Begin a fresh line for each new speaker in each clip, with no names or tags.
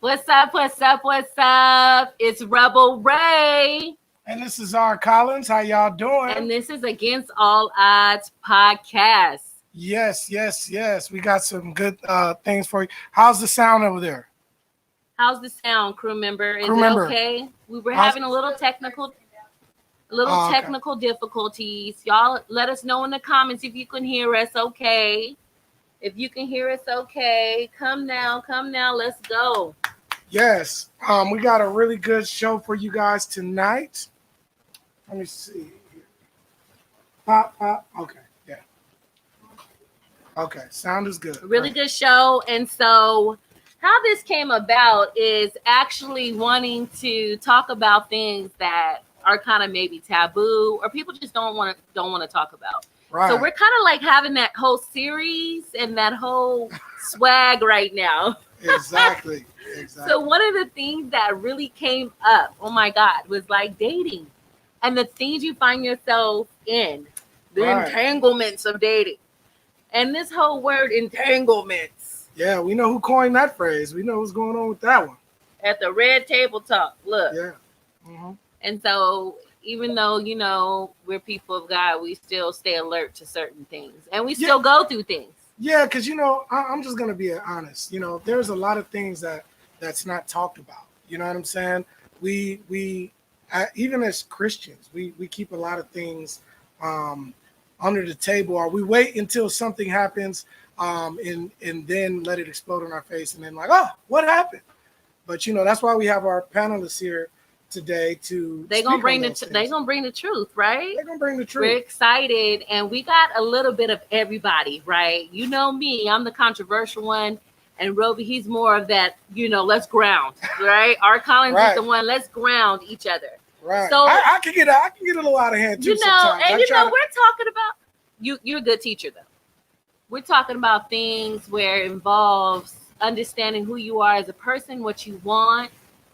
What's up? What's up? What's up? It's Rebel Ray.
And this is R. Collins. How y'all doing?
And this is Against All Odds podcast.
Yes. We got some good things for you. How's the sound over there?
How's the sound, crew member? Is it okay? We were having a little technical difficulties. Y'all let us know in the comments if you can hear us okay. If you can hear us okay, come now, let's go.
Yes, we got a really good show for you guys tonight. Let me see. Pop. Okay, yeah. Okay, sound is good.
Really good show. And so how this came about is actually wanting to talk about things that are kind of maybe taboo or people just don't want to talk about. Right. So we're kind of like having that whole series and that whole swag right now.
Exactly.
So one of the things that really came up, oh my God, was like dating and the things you find yourself in, the entanglements of dating. And this whole word entanglements.
Yeah, we know who coined that phrase. We know what's going on with that one.
At the Red Table Talk, look.
Yeah. Mm-hmm.
And so even though, you know, we're people of God, we still stay alert to certain things. And we still go through things.
Yeah, because, you know, I'm just going to be honest. You know, there's a lot of things that's not talked about. You know what I'm saying? We even as Christians, we keep a lot of things under the table, or we wait until something happens and then let it explode in our face and then like, oh, what happened? But, you know, that's why we have our panelists here today to
they're gonna bring the truth, right?
They're gonna bring the truth.
We're excited, and we got a little bit of everybody, right? You know me, I'm the controversial one, and Roby, he's more of that, you know, let's ground, right? R. Collins is the one, let's ground each other.
Right.
So
I can get a little out of hand too.
You know,
sometimes.
And you know, we're talking about you're a good teacher though. We're talking about things where it involves understanding who you are as a person, what you want,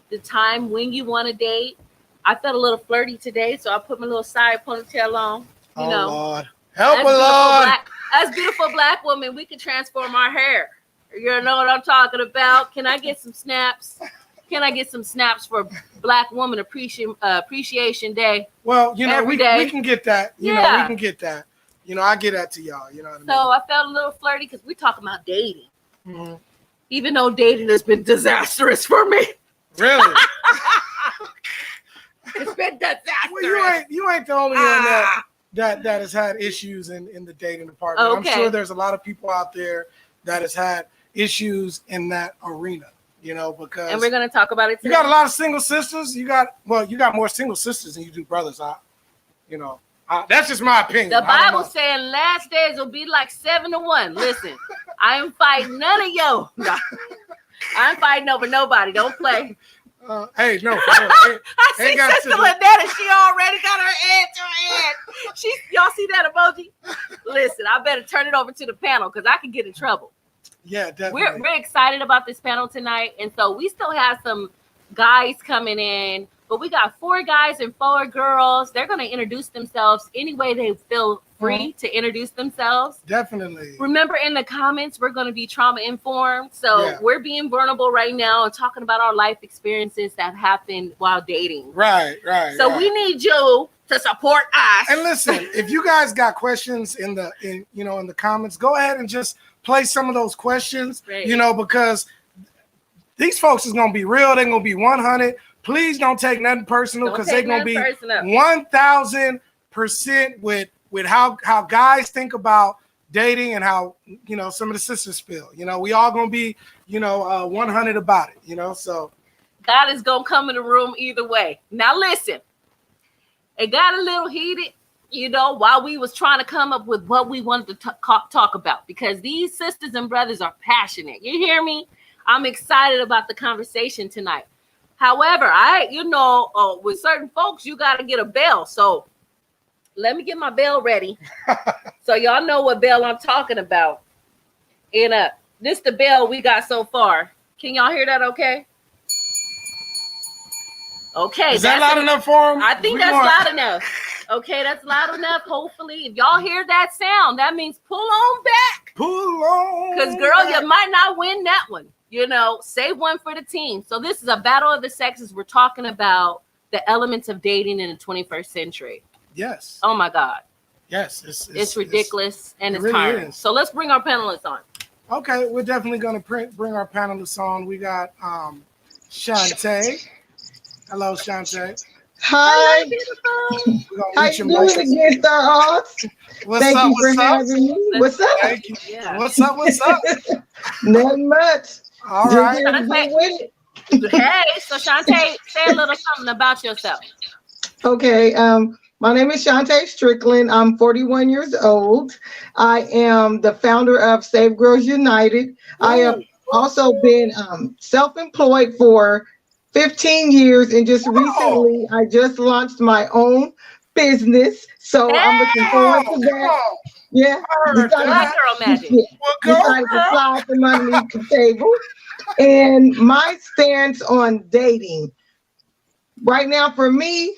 the time when you want to date. I felt a little flirty today, so I put my little side ponytail on. You know,
Lord. Help me, Lord.
As beautiful black women, we can transform our hair. You know what I'm talking about? Can I get some snaps? Can I get some snaps for Black Woman Appreciation Day?
Well, you know, we can get that. You know, we can get that. You know, I get that to y'all. You know what I mean?
So I felt a little flirty because we're talking about dating. Mm-hmm. Even though dating has been disastrous for me.
Really?
It's been disastrous.
Well, you ain't the only one that has had issues in the dating department. Okay. I'm sure there's a lot of people out there that has had issues in that arena, you know, because
and we're gonna talk about it today.
You got a lot of single sisters. You got more single sisters than you do brothers. That's just my opinion.
The Bible saying last days will be like 7-1. Listen, I ain't fighting none of you. No. I ain't fighting over nobody. Don't play.
Hey, no.
I see Sister Lynette, she already got her head to her head. Y'all see that emoji? Listen, I better turn it over to the panel because I can get in trouble.
Yeah, definitely.
We're excited about this panel tonight, and so we still have some guys coming in, but we got 4 guys and 4 girls. They're going to introduce themselves any way they feel free to introduce themselves.
Definitely. Remember,
in the comments, we're going to be trauma informed. So we're being vulnerable right now and talking about our life experiences that happened while dating.
Right.
So we need you to support us.
And listen, if you guys got questions in the comments, go ahead and just play some of those questions, you know, because these folks is going to be real. They're going to be 100. Please don't take nothing personal because they're going to be 1,000% with how guys think about dating and how, you know, some of the sisters feel. You know, we all going to be, 100 about it, you know, so.
God is going to come in the room either way. Now, listen, it got a little heated, you know, while we was trying to come up with what we wanted to talk about because these sisters and brothers are passionate. You hear me? I'm excited about the conversation tonight. However, with certain folks, you got to get a bell. So let me get my bell ready. So y'all know what bell I'm talking about. And this the bell we got so far. Can y'all hear that okay? Okay.
Is that loud enough for them?
I think that's loud enough. Okay, that's loud enough. Hopefully, if y'all hear that sound, that means pull on back.
Pull on.
Because, girl, you might not win that one. You know, save one for the team. So this is a battle of the sexes. We're talking about the elements of dating in the 21st century.
Yes.
Oh, my God.
Yes.
It's ridiculous and it's
really
tiring.
is.
So let's bring our panelists on.
Okay, we're definitely going to bring our panelists on. We got Shantae. Hello, Shantae.
Hi. How you doing again, Star Oz? Thank you for having me. What's up?
Thank you. Yeah. What's up?
Not much.
All right.
Hey, so Shantae, say a little something about yourself.
Okay. My name is Shantae Strickland. I'm 41 years old. I am the founder of Save Girls United. I have also been self-employed for 15 years, and just recently I just launched my own business. So I'm looking forward to that. Yeah. Decided to slide from underneath the table. And my stance on dating right now, for me,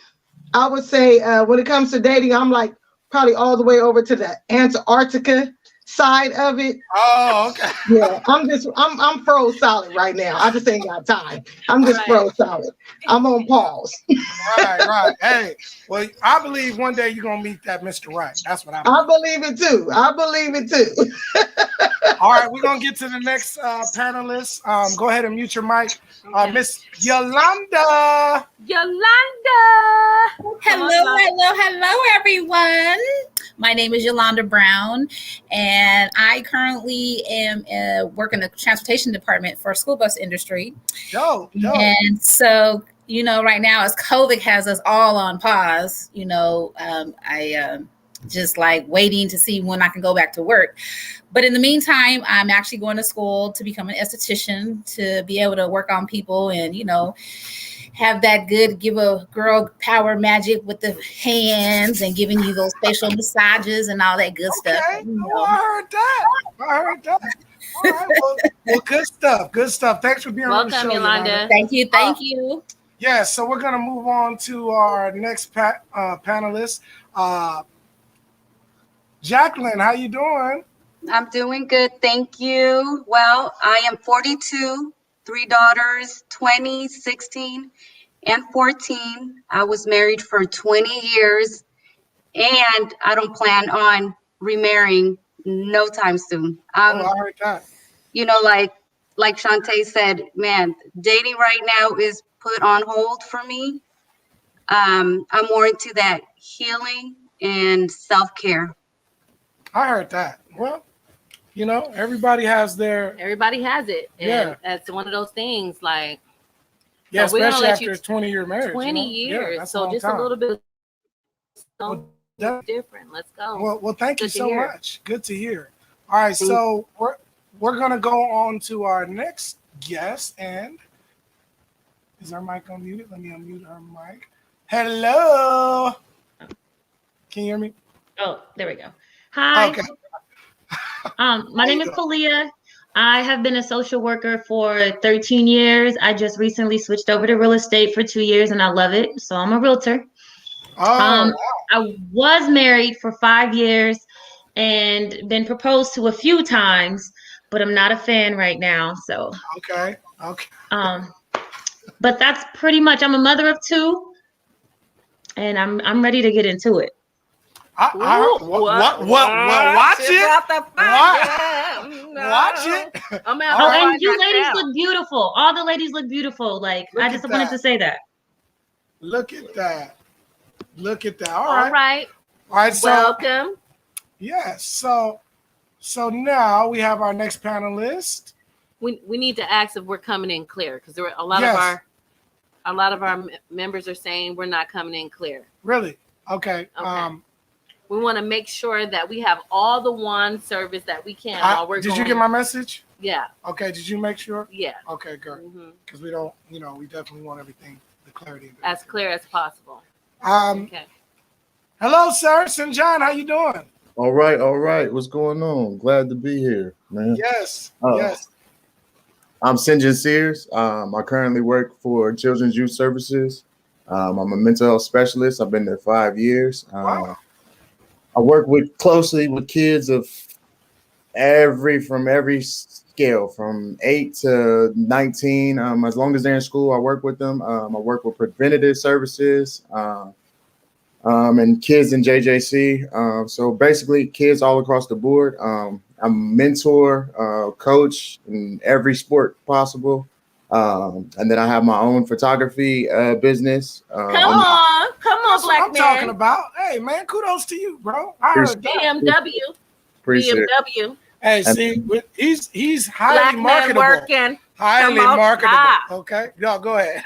I would say when it comes to dating, I'm like probably all the way over to the Antarctica side of it.
Oh, okay.
Yeah, I'm froze solid right now. I just ain't got time. I'm just froze solid. I'm on pause.
Right. Hey, well, I believe one day you're gonna meet that Mr. Right. That's what I
believe it too.
All right, we're gonna get to the next panelist. Go ahead and mute your mic. Miss Yolanda.
Hello, everyone. My name is Yolanda Brown, and I currently am working in the transportation department for a school bus industry. And so, you know, right now as COVID has us all on pause, you know, I just like waiting to see when I can go back to work. But in the meantime, I'm actually going to school to become an esthetician, to be able to work on people and, you know, have that good, give a girl power magic with the hands and giving you those facial massages and all that good stuff. You know.
I heard that. All right, well, good stuff. Thanks for being on the show,
Yolanda.
Thank you.
Yeah, so we're going to move on to our next panelist. Jacqueline, how you doing?
I'm doing good, thank you. Well, I am 42, 3 daughters, 20, 16, and 14. I was married for 20 years, and I don't plan on remarrying no time soon.
I heard that.
You know, like Shantae said, man, dating right now is put on hold for me. I'm more into that healing and self-care.
I heard that. Well, you know, everybody has it.
And that's one of those things, like,
yeah, so especially after a 20-year marriage.
20 years. Yeah, so just a little bit different. Let's go.
Well, thank you so much. Good to hear. All right, so we're gonna go on to our next guest. And is our mic unmuted? Let me unmute our mic. Hello. Can you hear me?
Oh, there we go. Hi.
Okay.
My name is Kalia. I have been a social worker for 13 years. I just recently switched over to real estate for 2 years, and I love it. So I'm a realtor. I was married for 5 years and been proposed to a few times, but I'm not a fan right now. So
okay.
But that's pretty much. I'm a mother of 2, and I'm ready to get into it.
Watch it.
And you ladies look beautiful. All the ladies look beautiful. Like, I just wanted to say that.
Look at that.
All right.
So,
welcome.
Yes. So now we have our next panelist.
We need to ask if we're coming in clear, because there were a lot of our members are saying we're not coming in clear.
Really? Okay.
We want to make sure that we have all the wand service that we can while we're going.
Did you get my message?
Yeah.
Okay. Did you make sure?
Yeah.
Okay, good. Because we don't, we definitely want everything, the clarity.
As clear as possible.
Okay. Hello, sir. St. John, how you doing?
All right. What's going on? Glad to be here, man.
Yes.
I'm St. John Sears. I currently work for Children's Youth Services. I'm a mental health specialist. I've been there 5 years.
Wow.
I work closely with kids of from every scale, from 8 to 19. As long as they're in school, I work with them. I work with preventative services and kids in JJC. So basically, kids all across the board. I'm a mentor, coach in every sport possible. And then I have my own photography business.
Come on,
That's
black
what I'm
man.
talking about. Hey, man, kudos to you, bro. I heard that.
BMW.
Appreciate it.
BMW.
Hey, see, he's highly
Black man
marketable.
working.
Highly
Come on,
marketable.
stop.
Okay, no, go ahead.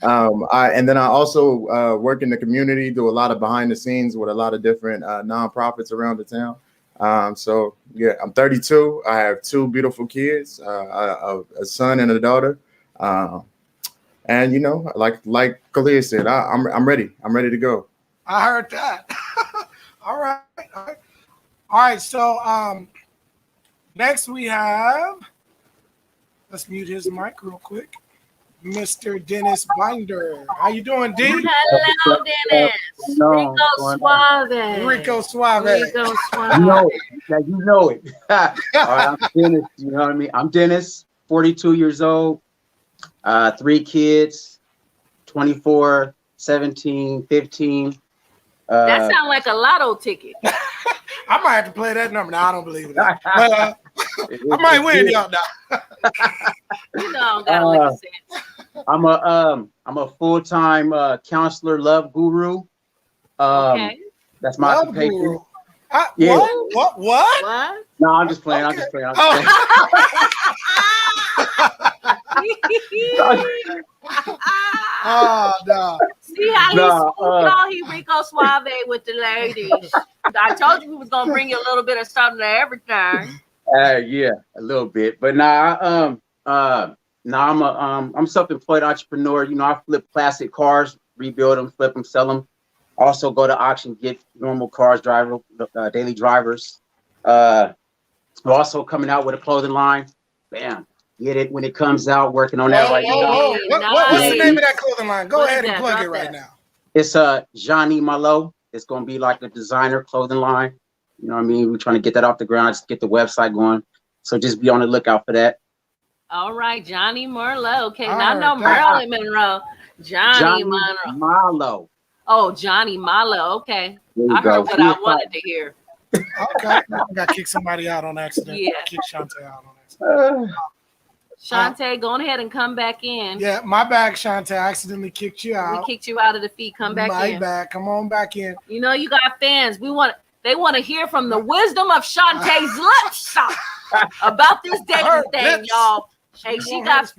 And then I also work in the community, do a lot of behind the scenes with a lot of different nonprofits around the town. So yeah, I'm 32. I have 2 beautiful kids, a son and a daughter. And you know, like Kalia said, I'm ready. I'm ready to go.
I heard that. All right. All right. So next we have, let's mute his mic real quick. Mr. Dennis Binder. How you doing, D?
Hello, Dennis.
No,
Rico Suave.
Rico Suave.
Rico Suave.
You know it. Yeah, you know it. All right, I'm Dennis. You know what I mean? I'm Dennis, 42 years old, 3 kids, 24, 17, 15.
That sounds like a lotto ticket.
I might have to play that number. No, I don't believe it. I might win, y'all.
You know, I don't gotta look at sense.
I'm a full-time counselor, love guru.
Okay.
That's my
Love
occupation.
guru.
Yeah.
What?
No, I'm just playing.
Okay. Oh, no.
See how he y'all? He Rico Suave with the ladies. I told you we was gonna bring you a little bit of something to everything.
Yeah, a little bit, but I'm self-employed entrepreneur. You know, I flip plastic cars, rebuild them, flip them, sell them. Also go to auction, get normal cars, daily drivers. We're also coming out with a clothing line. Bam, get it when it comes out. Working on that right now.
What's the name of that clothing line? Go ahead and plug it right now.
It's Johnny Marlowe. It's gonna be like a designer clothing line. You know what I mean? We're trying to get that off the ground, just get the website going. So just be on the lookout for that.
All right, Johnny Marlowe. Okay,
All
now no
right.
Marilyn Monroe. Johnny Monroe.
Marlowe.
Oh, Johnny Marlowe. Okay.
There you
I
go.
heard what I wanted to hear.
Okay. I got to kick somebody out on accident.
Yeah.
Kick Shantae out on accident.
Shantae, go ahead and come back in.
Yeah, my bad, Shantae. I accidentally kicked you out.
We kicked you out of the feed. Come back
my
in.
My bad. Come on back in.
You know, you got fans. They want to hear from the wisdom of Shantae's lips about this dating thing, y'all. Hey, she got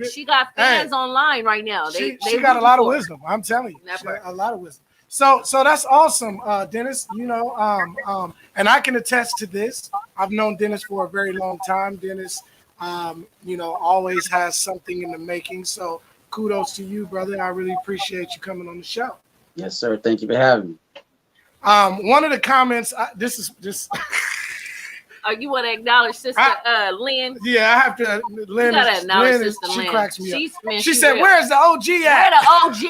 fans online right now. She
got a lot of wisdom. I'm telling you, a lot of wisdom. So that's awesome, Dennis. You know, and I can attest to this. I've known Dennis for a very long time. Dennis, you know, always has something in the making. So kudos to you, brother. I really appreciate you coming on the show.
Yes, sir. Thank you for having me.
One of the comments. This is just.
You want to acknowledge Sister Lynn?
Yeah, I have to. Lynn, she cracks me up. She said, "Where's the OG at?"
Where the OG?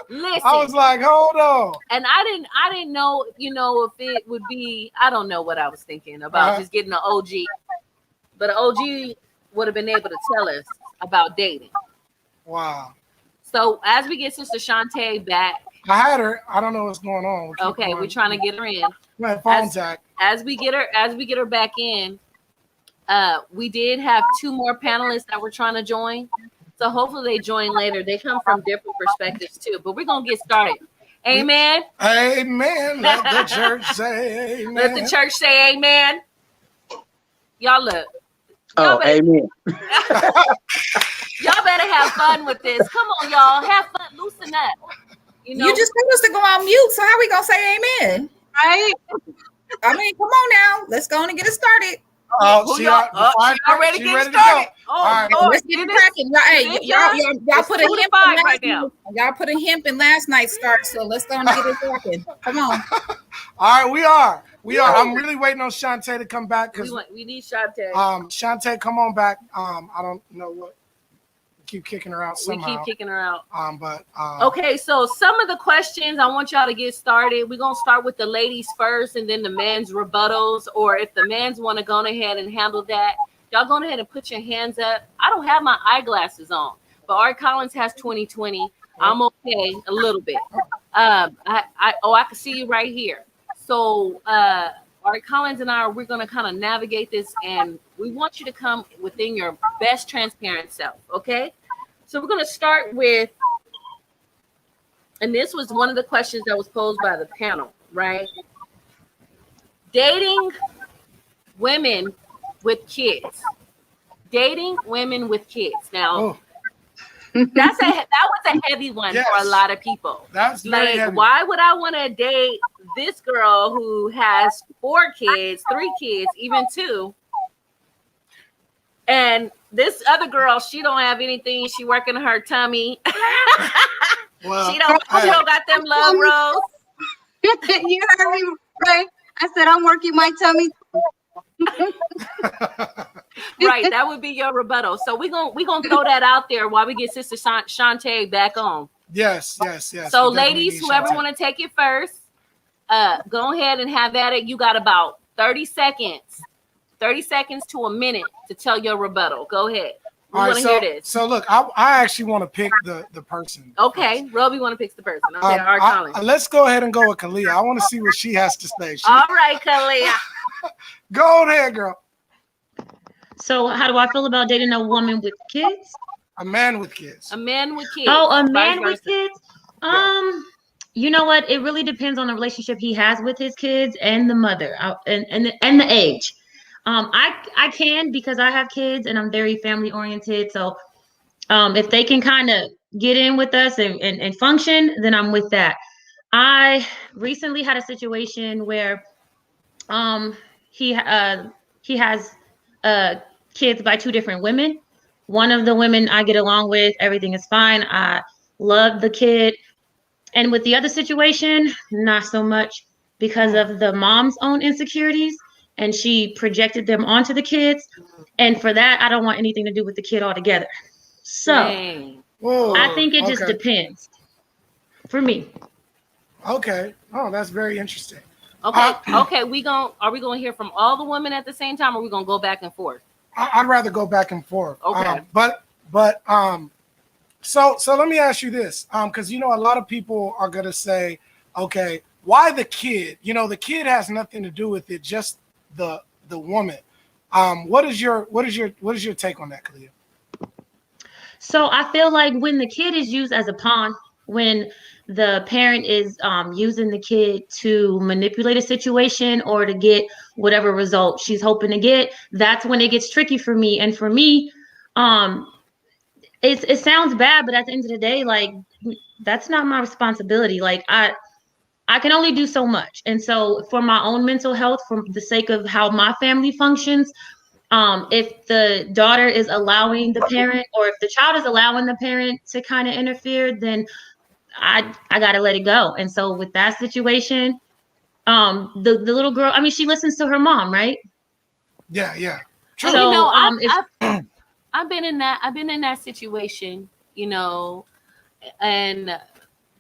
Listen,
I was like, "Hold on."
And I didn't know, you know, if it would be. I don't know what I was thinking about just getting an OG, but an OG would have been able to tell us about dating.
Wow.
So as we get Sister Shantae back,
I had her. I don't know what's going on.
Okay, we're trying to get her in.
Phone tag.
As we get her back in, we did have 2 more panelists that were trying to join. So hopefully they join later. They come from different perspectives too. But we're gonna get started. Amen.
Amen. Let the church say amen.
Let the church say amen. Y'all look.
Amen.
Y'all better have fun with this. Come on, y'all. Have fun. Loosen up. You know,
you just told us to go on mute. So how we gonna say amen?
Right?
I mean, come on now. Let's go on and get it started.
Oh, she
already getting started.
All right.
Let's get it cracking. Y'all put a hemp in right now. Y'all put a hemp in last night's start. So let's go and get it cracking. Come on.
All right, we are. I'm really waiting on Shantae to come back because
we need Shantae.
Shantae, come on back. I don't know what keep kicking her out somehow.
We keep kicking her out.
Okay,
so some of the questions I want y'all to get started. We're gonna start with the ladies first, and then the men's rebuttals. Or if the men's want to go ahead and handle that, y'all go ahead and put your hands up. I don't have my eyeglasses on, but Art Collins has 20/20. I'm okay a little bit. I can see you right here. So Art Collins and we're gonna kind of navigate this, and we want you to come within your best transparent self. Okay. So we're gonna start with, and this was one of the questions that was posed by the panel, right? Dating women with kids. Dating women with kids. Now, that was a heavy one for a lot of people.
That's very heavy.
Why would I want to date this girl who has 4 kids, 3 kids, even 2? And this other girl, she don't have anything. She working her tummy.
Well,
she don't got them love rolls.
You heard me right. I said I'm working my tummy.
Right, that would be your rebuttal. So we're gonna throw that out there while we get Sister Shantae back on.
Yes.
So ladies, whoever want to take it first, go ahead and have at it. You got about 30 seconds. 30 seconds to a minute to tell your rebuttal. Go ahead. We want to hear this.
So look, I actually want to pick the person.
Okay, Robbie want to pick the person. Okay, Art Collins.
Let's go ahead and go with Kalia. I want to see what she has to say.
All right, Kalia.
Go ahead, girl.
So how do I feel about dating a woman with kids?
A man with kids.
A man with kids.
Oh, a man with kids? You know what? It really depends on the relationship he has with his kids and the mother and the age. I can, because I have kids and I'm very family oriented. So if they can kind of get in with us and function, then I'm with that. I recently had a situation where he has kids by 2 different women. One of the women I get along with, everything is fine. I love the kid. And with the other situation, not so much, because of the mom's own insecurities, and she projected them onto the kids. And for that, I don't want anything to do with the kid altogether. So I think it just depends for me.
Okay. Oh, that's very interesting.
Okay. Are we gonna hear from all the women at the same time, or are we gonna go back and forth?
I'd rather go back and forth.
Okay.
So let me ask you this, because a lot of people are gonna say, okay, why the kid? The kid has nothing to do with it, just the woman. What is your take on that, Kalia?
So I feel like when the kid is used as a pawn, when the parent is using the kid to manipulate a situation or to get whatever result she's hoping to get, that's when it gets tricky for me. And for me, it sounds bad, but at the end of the day, like, that's not my responsibility. Like, I can only do so much. And so for my own mental health, for the sake of how my family functions, if the daughter is allowing the parent, or if the child is allowing the parent to kind of interfere, then I gotta let it go. And so with that situation, the little girl, I mean, she listens to her mom, right?
Yeah.
True.
So
I've been in that situation, and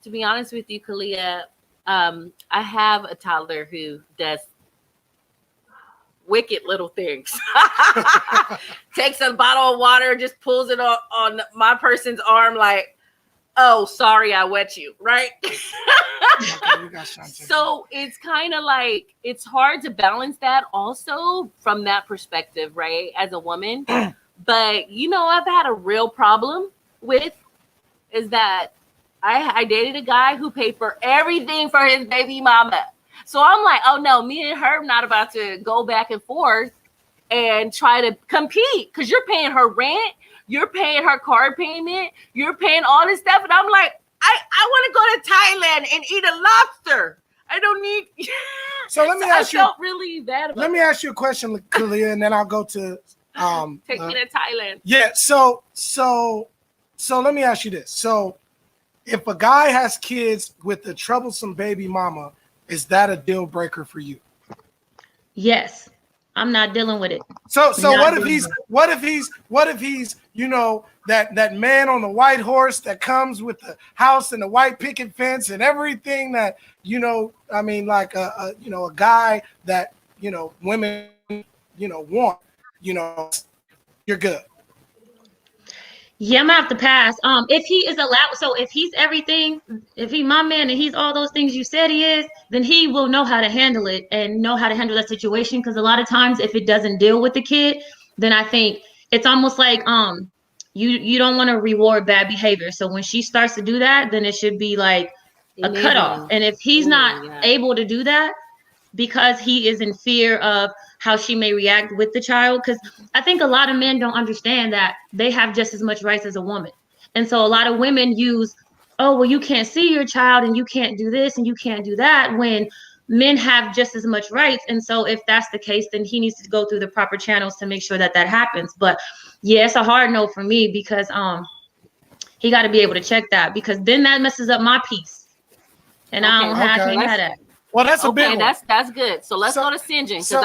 to be honest with you, Kalia, I have a toddler who does wicked little things. Takes a bottle of water, just pulls it on my person's arm, like, oh, sorry, I wet you, right? So it's kind of like, it's hard to balance that also from that perspective, right? As a woman. But, I've had a real problem with is that I dated a guy who paid for everything for his baby mama. So I'm like, oh no, me and her not about to go back and forth and try to compete, because you're paying her rent, you're paying her car payment, you're paying all this stuff. And I'm like, I want to go to Thailand and eat a lobster. I don't need.
So let me ask you.
I felt really bad about
Let me ask you a question, Kalia, and then I'll go to
take me to Thailand.
Yeah. So let me ask you this. So if a guy has kids with a troublesome baby mama, is that a deal breaker for you?
Yes. I'm not dealing with it.
So what if he's you know, that man on the white horse that comes with the house and the white picket fence and everything that, you know, I mean, like a guy that, you know, women, you know, want, you know, you're good.
Yeah, I'm gonna have to pass. If he is allowed, so if he's everything, if he's my man and he's all those things you said he is, then he will know how to handle it and know how to handle that situation. Because a lot of times, if it doesn't deal with the kid, then I think it's almost like you don't want to reward bad behavior. So when she starts to do that, then it should be like a cutoff. And if he's not able to do that, because he is in fear of how she may react with the child. Because I think a lot of men don't understand that they have just as much rights as a woman. And so a lot of women use, oh, well, you can't see your child and you can't do this and you can't do that, when men have just as much rights. And so if that's the case, then he needs to go through the proper channels to make sure that that happens. But yeah, it's a hard no for me, because he got to be able to check that, because then that messes up my peace. And I don't have that.
Well, that's a big one.
That's good. So let's go to Sinjin, because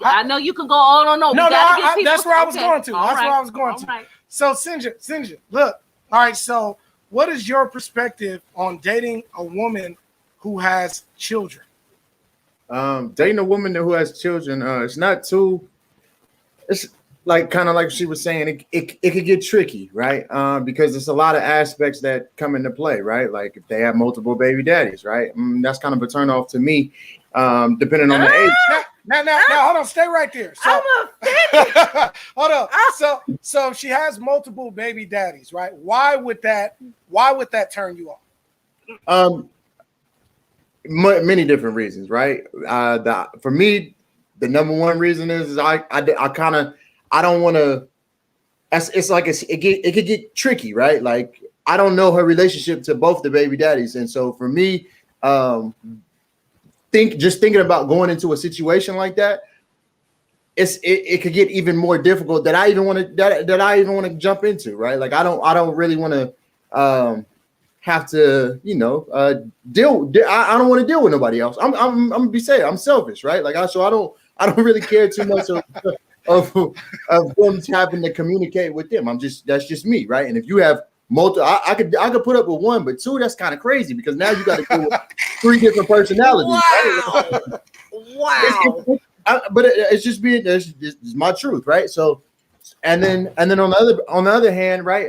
I know you can go on or no.
That's where I was going to. That's where I was going to.
Right.
So Sinjin, look. All right. So what is your perspective on dating a woman who has children?
Dating a woman who has children, it's not too. It's like kind of like she was saying, it could get tricky, right? Because there's a lot of aspects that come into play, right? Like if they have multiple baby daddies, right? That's kind of a turn off to me, depending on the age.
Now, hold on, stay right there. So,
I'm offended.
Hold on. So she has multiple baby daddies, right? Why would that turn you off?
Many different reasons, right? For me, the number one reason is I don't want to. It's like it could get tricky, right? Like I don't know her relationship to both the baby daddies, and so for me, thinking about going into a situation like that, it could get even more difficult that I even want to jump into, right? Like I don't really want to have to deal. I don't want to deal with nobody else. I'm gonna be saying I'm selfish, right? Like I don't really care too much of them having to communicate with them. That's just me, right? And if you have multiple, I could put up with one, but two, that's kind of crazy, because now you got to deal with 3 different personalities.
Wow.
Right?
Wow.
But it's just it's my truth, right? So, and then on the other hand, right?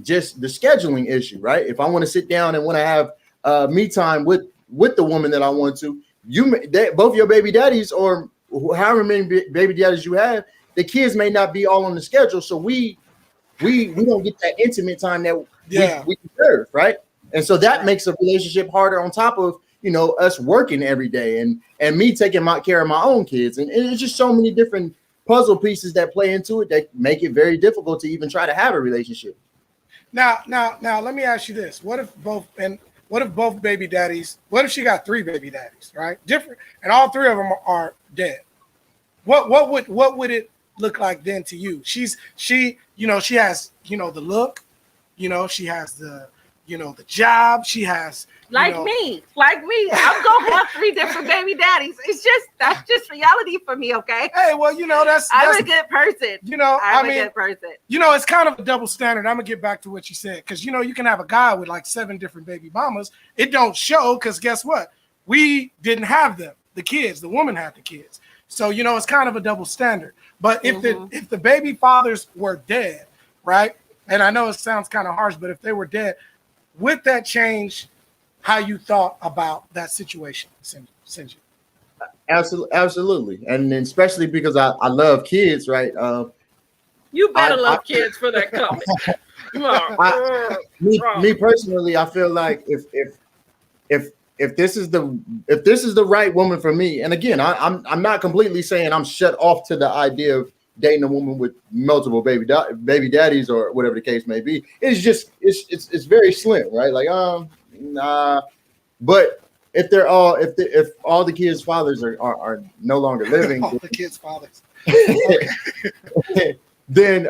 Just the scheduling issue, right? If I want to sit down and want to have me time with the woman that I want to, both your baby daddies or however many baby daddies you have, the kids may not be all on the schedule, so we don't get that intimate time that we deserve, right? And so that makes a relationship harder, on top of us working every day and me taking care of my own kids, and it's just so many different puzzle pieces that play into it that make it very difficult to even try to have a relationship.
Now, let me ask you this: what if both baby daddies? What if she got 3 baby daddies, right? Different, and all 3 of them are dead. What would it look like then to you? She has the look, she has the job, she has
me. I'm gonna have 3 different baby daddies. That's just reality for me, okay?
Hey, well,
I'm a good person. I'm a good person.
It's kind of a double standard. I'm gonna get back to what you said, because you can have a guy with like 7 different baby mamas. It don't show, because guess what? We didn't have them. The kids, the woman had the kids. So it's kind of a double standard. But if the baby fathers were dead, right? And I know it sounds kind of harsh, but if they were dead, would that change how you thought about that situation, Sinjin?
Absolutely, and especially because I love kids, right?
You better love kids for that comment.
Me personally, I feel like if this is the right woman for me, and again, I'm not completely saying I'm shut off to the idea of dating a woman with multiple baby daddies or whatever the case may be. It's just it's very slim, right? Like but if all the kids' fathers are no longer living,
all the kids' fathers,
then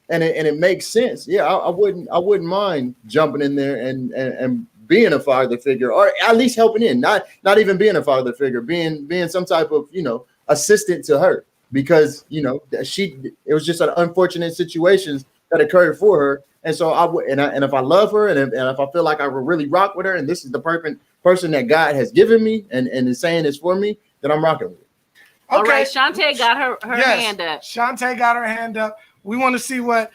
and it makes sense. Yeah, I wouldn't mind jumping in there and being a father figure, or at least helping in, not even being a father figure, being some type of assistant to her because, you know, it was just an unfortunate situations that occurred for her. And so and if I love her and if I feel like I will really rock with her and this is the perfect person that God has given me and is saying it's for me, then I'm rocking with it.
Okay. All right, Shantae got her hand up.
Shantae got her hand up. We want to see what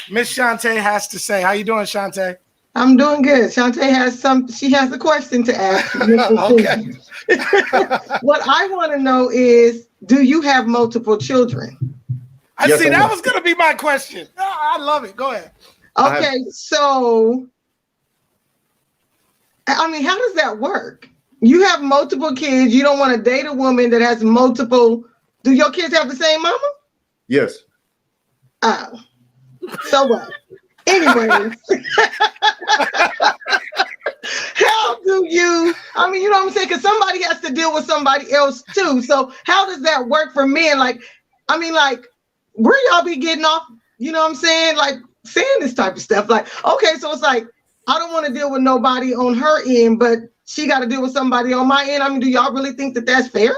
Miss Shantae has to say. How you doing, Shantae?
I'm doing good. Shantae she has a question to ask.
Okay.
What I want to know is, do you have multiple children?
Yes, see, that was going to be my question. Oh, I love it. Go ahead.
Okay, so, I mean, how does that work? You have multiple kids. You don't want to date a woman that has multiple. Do your kids have the same mama?
Yes.
Oh, so what? Anyways, how do you? I mean, you know what I'm saying? Because somebody has to deal with somebody else too. So how does that work for men? Like, I mean, like, where y'all be getting off? You know what I'm saying? Like saying this type of stuff. Like, okay, so it's like I don't want to deal with nobody on her end, but she got to deal with somebody on my end. I mean, do y'all really think that that's fair?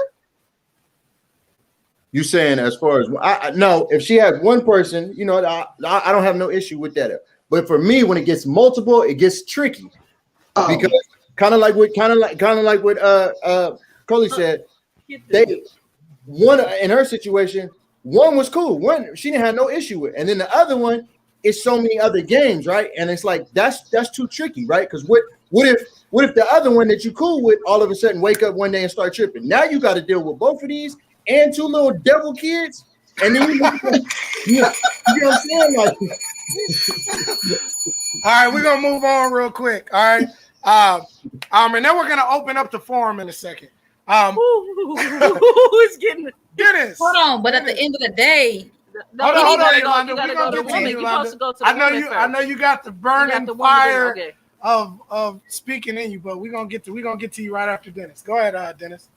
You saying as far as no, if she has one person, you know, I don't have no issue with that. But for me, when it gets multiple, it gets tricky because kind of like what Coley said. One in her situation, one was cool. One she didn't have no issue with, and then the other one is so many other games, right? And it's like that's too tricky, right? Because what if the other one that you cool with all of a sudden wake up one day and start tripping? Now you got to deal with both of these. And two little devil kids, and then you know what I'm saying? Like,
all right, we're gonna move on real quick. All right, and then we're gonna open up the forum in a second.
Who's getting
Dennis?
Hold on, but at the end of the day,
hold on, Yolanda. We're gonna get to you, Yolanda. I know you got the burning fire of speaking in you, but we're gonna get to you right after Dennis. Go ahead, Dennis.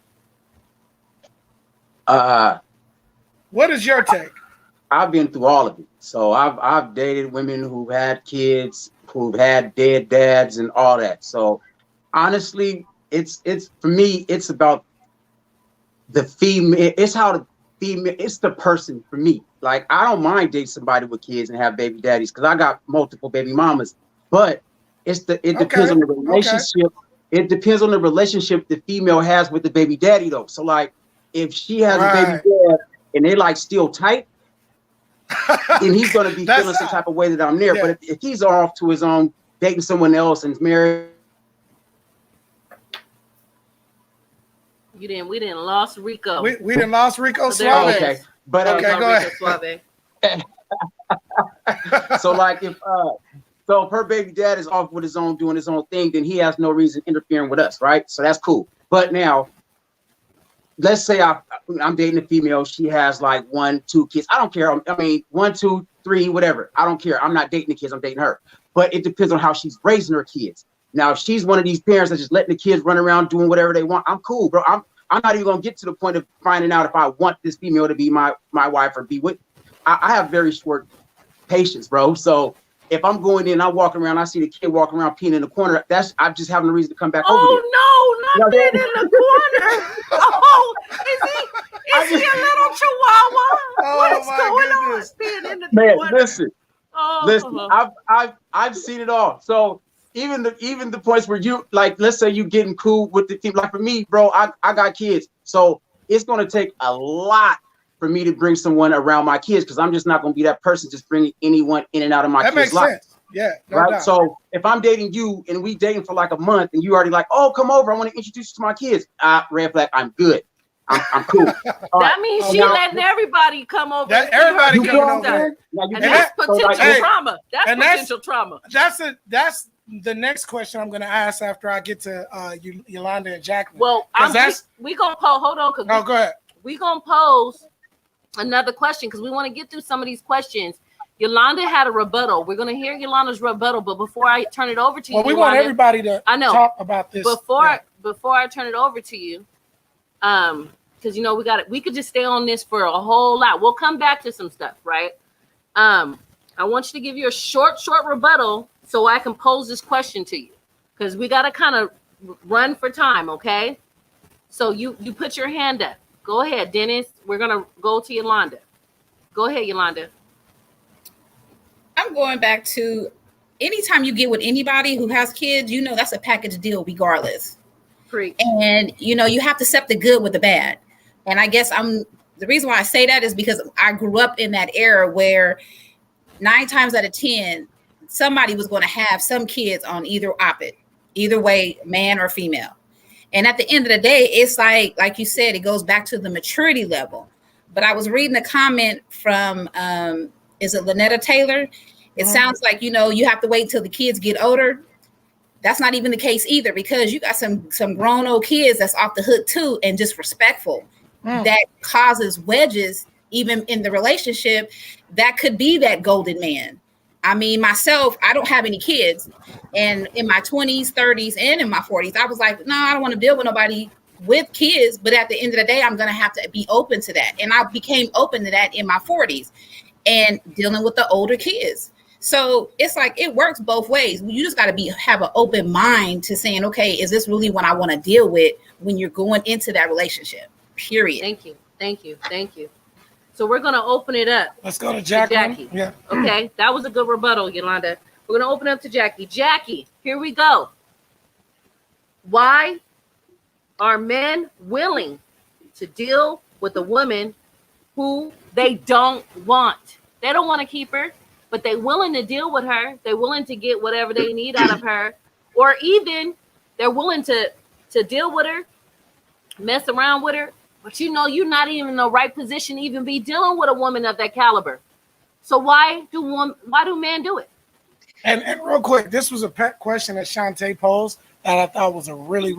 What is your take?
I've been through all of it. So I've dated women who've had kids, who've had dead dads and all that. So honestly, it's for me, it's about the female, it's how the female, it's the person for me. Like I don't mind dating somebody with kids and have baby daddies because I got multiple baby mamas, but it depends on the relationship. It depends on the relationship the female has with the baby daddy though. So like if she has a baby dad and they're like still tight, then he's going to be feeling some type of way that I'm there. Yeah. But if he's off to his own, dating someone else and is married.
We didn't lost Rico.
We didn't lost Rico Suave.
Okay. But
okay, go ahead.
So like if her baby dad is off with his own, doing his own thing, then he has no reason interfering with us, right? So that's cool. But now, let's say I'm dating a female. She has like 1, 2 kids. I don't care. I mean, 1, 2, 3, whatever. I don't care. I'm not dating the kids. I'm dating her. But it depends on how she's raising her kids. Now, if she's one of these parents that's just letting the kids run around doing whatever they want, I'm cool, bro. I'm not even gonna get to the point of finding out if I want this female to be my wife or be with. I have very short patience, bro. So if I'm going in, I'm walking around, I see the kid walking around peeing in the corner. I'm just having a reason to come back over there.
Oh no, not peeing in the corner. Oh, is he a little chihuahua? What is going on? Peeing in the corner.
Listen. I've seen it all. So even the points where you like, let's say you getting cool with the team. Like for me, bro, I got kids, so it's gonna take a lot for me to bring someone around my kids because I'm just not gonna be that person just bringing anyone in and out of my kids' life.
Sense. Yeah, no
right.
Doubt.
So if I'm dating you and we dating for like a month and you already like, oh, come over, I want to introduce you to my kids. Red flag. I'm good. I'm cool.
That means she letting everybody come over.
Everybody coming over.
And that's potential trauma. That's potential trauma.
That's the next question I'm going to ask after I get to Yolanda and Jacqueline.
Well, we gonna pose. Hold on,
go ahead.
We gonna pose another question because we want to get through some of these questions. Yolanda had a rebuttal. We're gonna hear Yolanda's rebuttal, but before I turn it over to you,
we want everybody to talk about this.
Before I turn it over to you, because we could just stay on this for a whole lot. We'll come back to some stuff, right? I want you to give you a short rebuttal so I can pose this question to you, because we gotta kind of run for time, okay? So you put your hand up. Go ahead, Dennis. We're gonna go to Yolanda. Go ahead, Yolanda.
I'm going back to anytime you get with anybody who has kids, you know that's a package deal regardless.
Preach.
And you know, you have to accept the good with the bad. And I guess the reason why I say that is because I grew up in that era where 9 times out of 10, somebody was going to have some kids on either way, man or female. And at the end of the day, it's like you said, it goes back to the maturity level. But I was reading a comment from, is it Lynetta Taylor? It sounds like, you know, you have to wait till the kids get older. That's not even the case either, because you got some grown old kids that's off the hook too and disrespectful. That causes wedges even in the relationship. That could be that golden man. I mean, myself, I don't have any kids. And in my 20s, 30s, and in my 40s, I was like, no, I don't want to deal with nobody with kids. But at the end of the day, I'm going to have to be open to that. And I became open to that in my 40s and dealing with the older kids. So it's like, it works both ways. You just got to have an open mind to saying, okay, is this really what I want to deal with when you're going into that relationship? Period.
Thank you. So we're going to open it up.
Let's go to Jackie.
Yeah. Okay. That was a good rebuttal, Yolanda. We're going to open up to Jackie. Jackie, here we go. Why are men willing to deal with a woman who they don't want? They don't want to keep her, but they're willing to deal with her. They're willing to get whatever they need out of her, or even they're willing to deal with her, mess around with her. But you know, you're not even in the right position to even be dealing with a woman of that caliber. So why do men do it?
And real quick, this was a pet question that Shantae posed that I thought was a really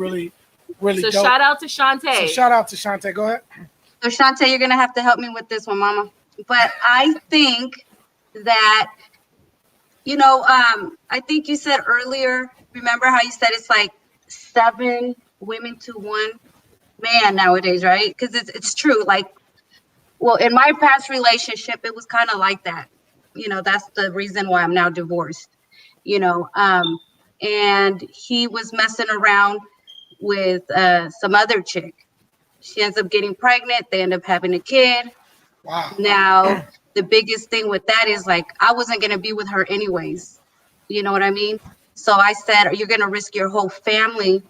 So
dope.
shout out to Shantae.
Go ahead.
So Shantae, you're gonna have to help me with this one, Mama. But I think that, you know, I think you said earlier, remember how you said it's like 7 women to 1 man nowadays, right? Because it's true. Like, well, in my past relationship, it was kind of like that. You know, that's the reason why I'm now divorced. You know, and he was messing around with some other chick. She ends up getting pregnant. They end up having a kid.
Wow.
Now, the biggest thing with that is like, I wasn't going to be with her anyways. You know what I mean? So I said, you're going to risk your whole family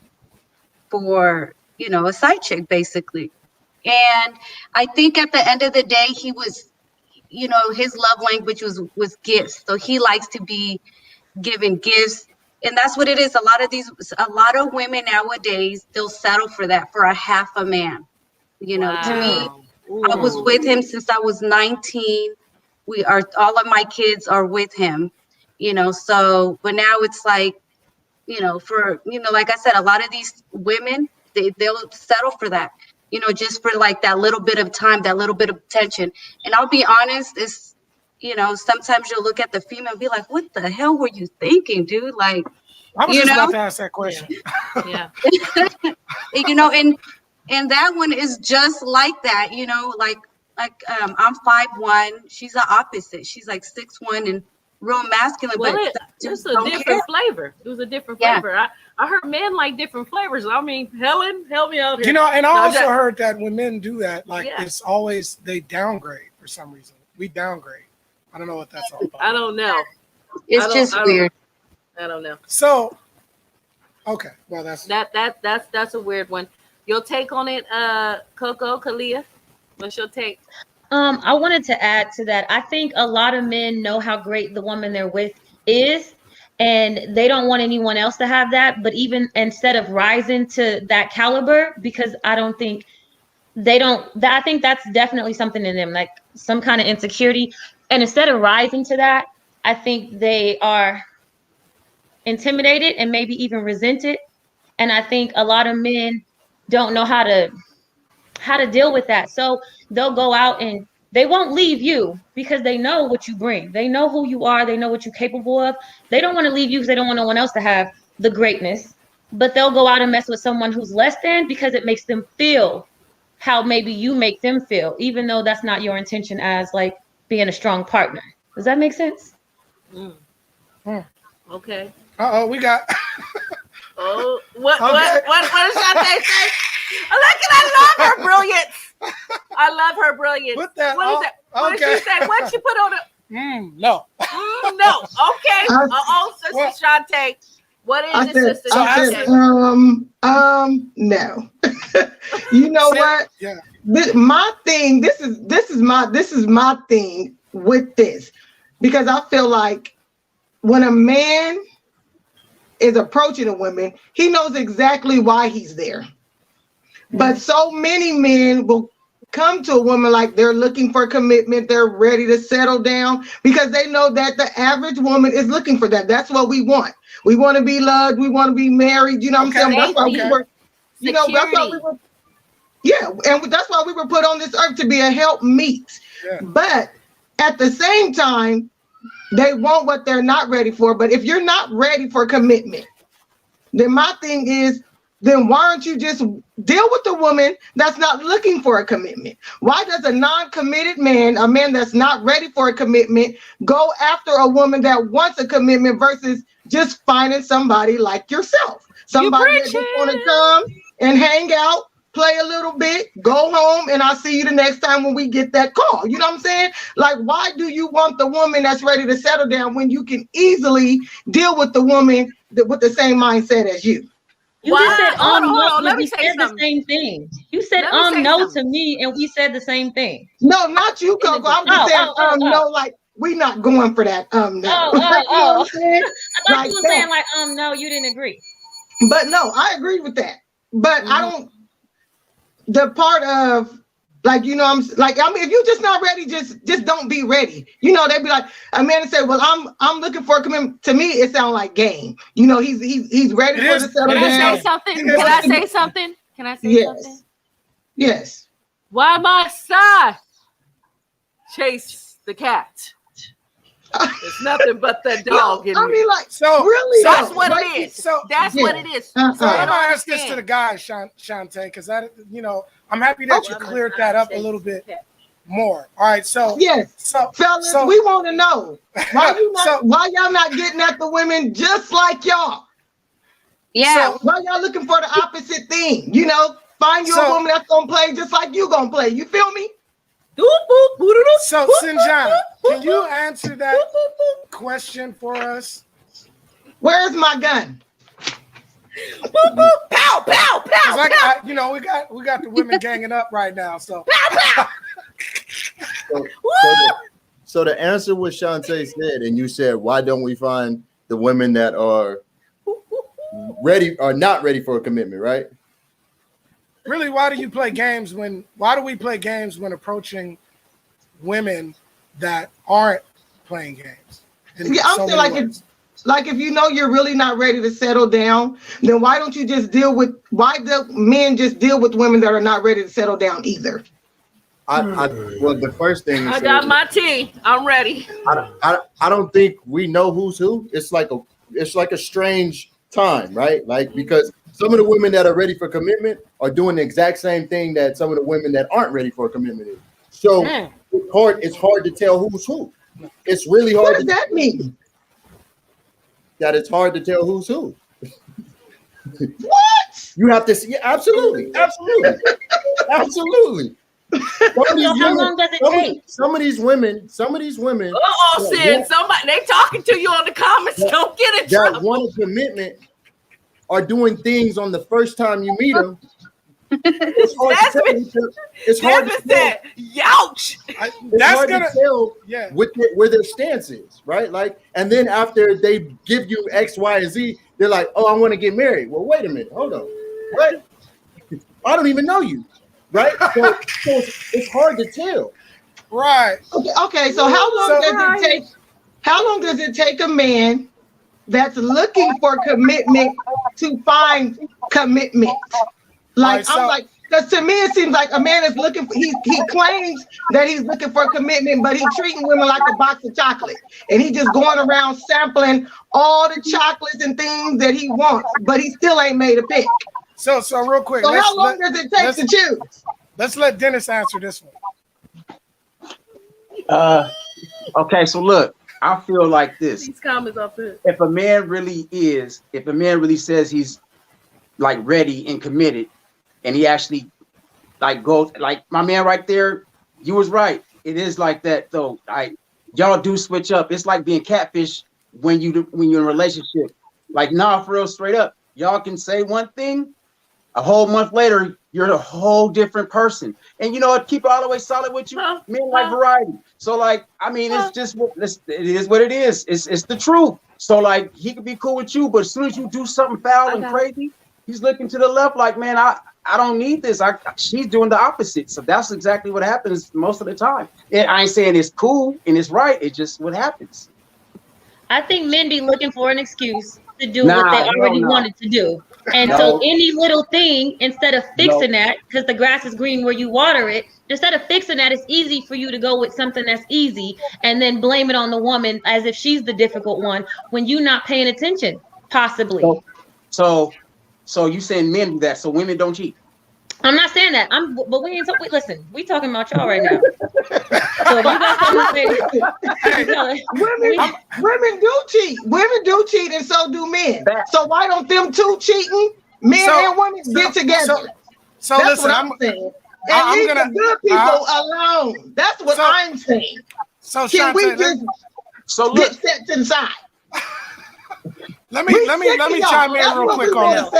for, you know, a side chick, basically. And I think at the end of the day, he was, you know, his love language was gifts. So he likes to be given gifts. And that's what it is. A lot of women nowadays, they'll settle for that, for a half a man. You know, to me, I was with him since I was 19. All of my kids are with him, you know, so, but now it's like, you know, like I said, a lot of these women, they'll settle for that, you know, just for like that little bit of time, that little bit of attention. And I'll be honest, it's, you know, sometimes you'll look at the female and be like, what the hell were you thinking, dude? Like,
I was just about to ask that question.
Yeah.
You know, and that one is just like that, you know, like I'm 5'1", she's the opposite. She's like 6'1" and real masculine.
Well,
but
it's a different flavor. It was a different flavor. I heard men like different flavors. I mean, Helen, help me out here.
You know, and I also heard that when men do that, like it's always they downgrade for some reason. We downgrade. I don't know what that's all about.
I don't know.
It's just weird.
I don't know.
So, okay, well that's
a weird one. Your take on it, Coco, Kalia? What's your take?
I wanted to add to that. I think a lot of men know how great the woman they're with is, and they don't want anyone else to have that. But even instead of rising to that caliber, because I think that's definitely something in them, like some kind of insecurity. And instead of rising to that, I think they are intimidated and maybe even resented. And I think a lot of men don't know how to deal with that. So they'll go out and they won't leave you because they know what you bring. They know who you are. They know what you're capable of. They don't want to leave you because they don't want no one else to have the greatness. But they'll go out and mess with someone who's less than because it makes them feel how maybe you make them feel, even though that's not your intention as like being a strong partner. Does that make sense?
Okay.
We got.
What did Shantae say? Look, I love her brilliance. I love her brilliance.
Put that.
What is that? What did she say? What she put on it?
No.
No. Okay. Sister Shantae. What is it, Sister Shantae?
No. You know what?
Yeah.
My thing. This is my thing with this, because I feel like when a man is approaching a woman, he knows exactly why he's there. But so many men will come to a woman like they're looking for commitment, they're ready to settle down, because they know that the average woman is looking for that. That's what we want. We want to be loved, we want to be married, you know what I'm saying? That's why we were, that's why we were, and that's why we were put on this earth, to be a helpmeet. Yeah. But at the same time, they want what they're not ready for. But if you're not ready for commitment, then my thing is, then why don't you just deal with the woman that's not looking for a commitment? Why does a non-committed man, a man that's not ready for a commitment, go after a woman that wants a commitment versus just finding somebody like yourself? Somebody that just want to come and hang out, play a little bit, go home, and I'll see you the next time when we get that call. You know what I'm saying? Like, why do you want the woman that's ready to settle down when you can easily deal with the woman with the same mindset as you?
You just said
no. Let me
we
say
said the same thing. You said no to me, and we said the same thing.
No, not you, Coco. I'm just saying no, like we not going for that. No.
I thought you were saying like no, you didn't agree.
But no, I agree with that. But I don't. The part of like, you know, if you're just not ready, just don't be ready. You know, they'd be like, a man say, well, I'm looking for a commitment. To me, it sounds like game. You know, he's ready for the settle down.
Can I say something? Can I say something?
Yes.
Why my son chase the cat? It's nothing but the dog in me.
I mean, like, so really,
that's what it is. So that's what it is.
So I'm gonna ask this to the guys, Shantae, because that, you know, I'm happy that you cleared that up a little bit more. All right, so fellas,
we want to know why y'all not getting at the women just like y'all?
Yeah.
So why y'all looking for the opposite thing? You know, find you a woman that's gonna play just like you gonna play. You feel me?
So, Sinjan, can you answer that question for us?
Where's my gun?
Pow, pow, pow.
You know, we got the women ganging up right now. So,
so the answer was Shantae said, and you said, why don't we find the women that are not ready for a commitment, right?
Really, why do we play games when approaching women that aren't playing games?
I'm saying like if you know you're really not ready to settle down, then why don't you just why do men just deal with women that are not ready to settle down either?
Well, the first thing
I got my tea. I'm ready.
I don't think we know who's who. It's like a strange time, right? Like, because some of the women that are ready for commitment are doing the exact same thing that some of the women that aren't ready for a commitment is. So it's hard to tell who's who. It's really hard.
What does that mean?
That it's hard to tell who's who.
What?
You have to see. Absolutely.
So how long does it take?
Some of these women.
Sin, somebody they talking to you on the comments. Don't get in trouble.
That want a commitment are doing things on the first time you meet them. It's hard to tell.
Youch.
That's gonna tell where their stance is, right? Like, and then after they give you X, Y, and Z, they're like, "Oh, I want to get married." Well, wait a minute, hold on, what? I don't even know you, right? So it's hard to tell,
right?
Okay. So how long does it take a man that's looking for commitment to find commitment? Like, I'm like, because to me, it seems like a man is looking for, he claims that he's looking for commitment, but he's treating women like a box of chocolate. And he just going around sampling all the chocolates and things that he wants, but he still ain't made a pick.
So real quick.
So how long does it take to choose?
Let's let Dennis answer this
one. Okay, so look, I feel like this.
These comments are good.
If a man really says he's like ready and committed, and he actually like go like my man right there. You was right. It is like that though. Y'all do switch up. It's like being catfish when you're in a relationship. Like nah, for real, straight up. Y'all can say one thing, a whole month later, you're a whole different person. And you know what? Keep it all the way solid with you. Men like variety. So like, I mean, it's just it is what it is. It's the truth. So like, he could be cool with you, but as soon as you do something foul and crazy, he's looking to the left like, man, I don't need this. She's doing the opposite. So that's exactly what happens most of the time. And I ain't saying it's cool and it's right. It's just what happens.
I think men be looking for an excuse to do what they already wanted to do. And so any little thing, instead of fixing that, because the grass is green where you water it, instead of fixing that, it's easy for you to go with something that's easy and then blame it on the woman as if she's the difficult one when you're not paying attention, possibly.
So you saying men do that, so women don't cheat?
I'm not saying that. But we ain't listen, we talking about y'all right now. So if you got something to say,
women do cheat. Women do cheat, and so do men. So why don't them two cheating, men and women, get together?
So
that's
listen,
what I'm saying. And leave the good people alone. That's what I'm saying.
So
can we just get set to the side?
Let me chime in real quick on that.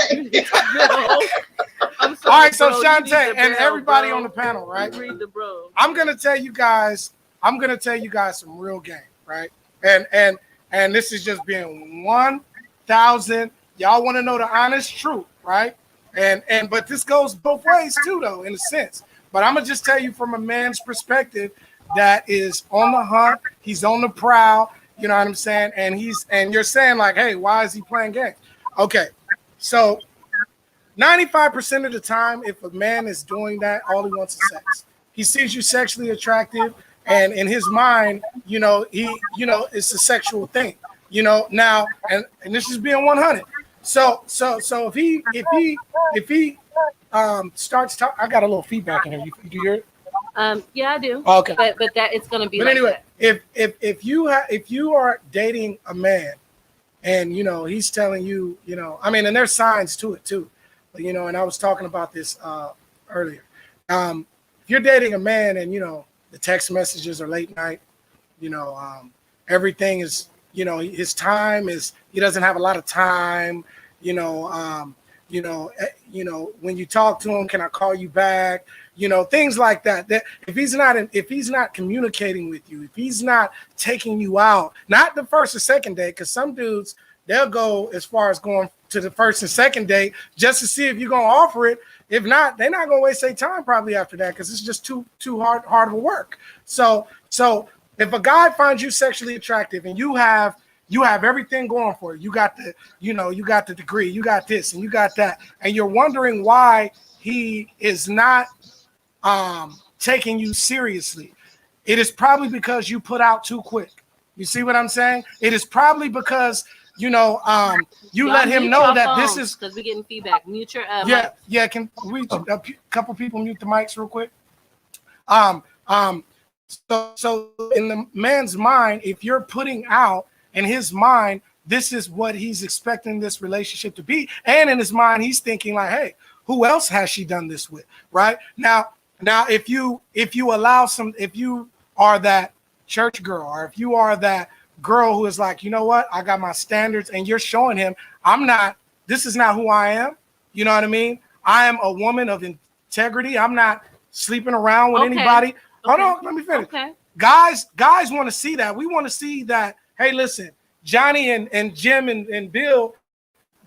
All right, so Shantae and everybody on the panel, right? I'm gonna tell you guys some real game, right? And this is just being 1,000. Y'all want to know the honest truth, right? And but this goes both ways too, though, in a sense. But I'm gonna just tell you from a man's perspective that is on the hunt. He's on the prowl. You know what I'm saying? And you're saying like, hey, why is he playing games? Okay, so 95% of the time, if a man is doing that, all he wants is sex. He sees you sexually attractive, and in his mind, it's a sexual thing. Now, and this is being 100. So if he starts talking, I got a little feedback in here. You do your
yeah, I do.
Okay,
but that it's gonna be.
But
like
anyway,
that.
if you are dating a man, and he's telling you, I mean, and there's signs to it too, but and I was talking about this earlier. If you're dating a man, and the text messages are late night, everything is, his time is, he doesn't have a lot of time, when you talk to him, can I call you back? Things like that. That if he's not communicating with you, if he's not taking you out, not the first or second date, because some dudes, they'll go as far as going to the first and second date just to see if you're gonna offer it. If not, they're not gonna waste their time probably after that, because it's just too hard of work. So if a guy finds you sexually attractive and you have everything going for you, you got the degree, you got this and you got that, and you're wondering why he is not taking you seriously, it is probably because you put out too quick. You see what I'm saying? It is probably because you let him know that this is,
because we're getting feedback. Mute your
yeah. Can we a couple people mute the mics real quick? So in the man's mind, if you're putting out, in his mind, this is what he's expecting this relationship to be, and in his mind, he's thinking like, hey, who else has she done this with? Right now, if you are that church girl, or if you are that girl who is like, you know what, I got my standards, and you're showing him, this is not who I am. You know what I mean? I am a woman of integrity. I'm not sleeping around with anybody. Hold on, let me finish.
Okay.
Guys want to see that. We want to see that, hey, listen, Johnny and Jim and Bill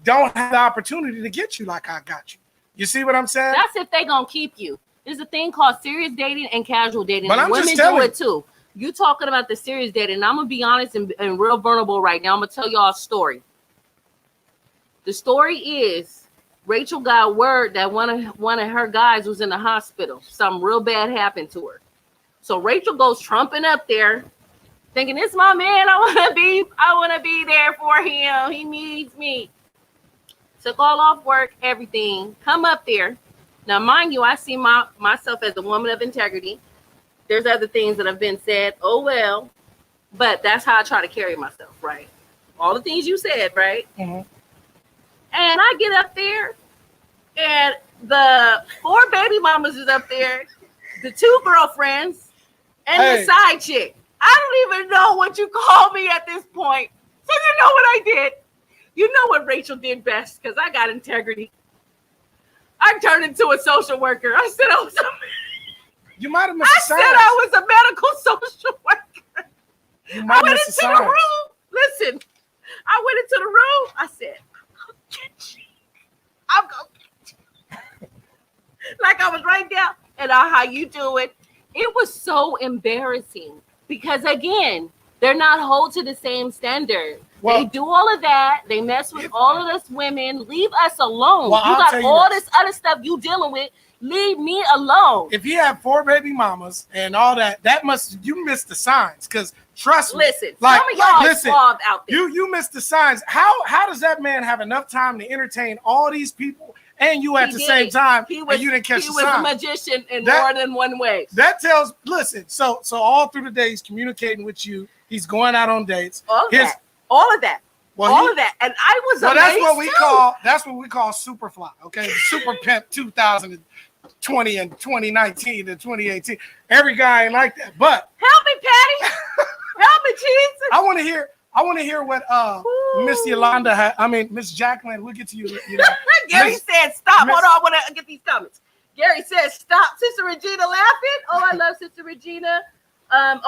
don't have the opportunity to get you like I got you. You see what I'm saying?
That's if they gonna keep you. There's a thing called serious dating and casual dating.
But
and
women
do it too. You talking about the serious dating, and I'm gonna be honest and real vulnerable right now. I'm gonna tell y'all a story. The story is Rachel got word that one of her guys was in the hospital. Something real bad happened to her. So Rachel goes trumping up there, thinking, it's my man. I wanna be there for him. He needs me. Took all off work, everything. Come up there. Now, mind you, I see myself as a woman of integrity. There's other things that have been said. Oh, well. But that's how I try to carry myself, right? All the things you said, right?
Mm-hmm.
And I get up there, and the 4 baby mamas is up there, the 2 girlfriends, and the side chick. I don't even know what you call me at this point. So you know what I did? You know what Rachel did best, because I got integrity. I turned into a social worker. I said I was a
You might have missed
I said I was a medical social worker. I went into the room. Listen, I went into the room. I said, I'm going to get you. Like I was right there. And how you do it. It was so embarrassing because, again, they're not held to the same standard. Well, they do all of that. They mess with all of us women. Leave us alone. Well, you got all this other stuff you dealing with. Leave me alone.
If you have 4 baby mamas and all that, you missed the signs. Because trust me,
listen, some of y'all are suave out there.
You missed the signs. How does that man have enough time to entertain all these people and you at the same time? And you didn't catch the sign.
He was a magician in more than one way.
That tells. Listen, so all through the day he's communicating with you. He's going out on dates.
All of that. Well, all of that. And I was amazed.
That's what we call super fly. Okay, super pimp 2020 and 2019 and 2018. Every guy ain't like that. But
help me, Patty. Help me, Jesus.
I want to hear what Miss Yolanda had. I mean, Miss Jacqueline. We'll get to you.
Gary said stop. Hold on, I want to get these comments. Gary said stop. Sister Regina laughing. Oh, I love Sister Regina.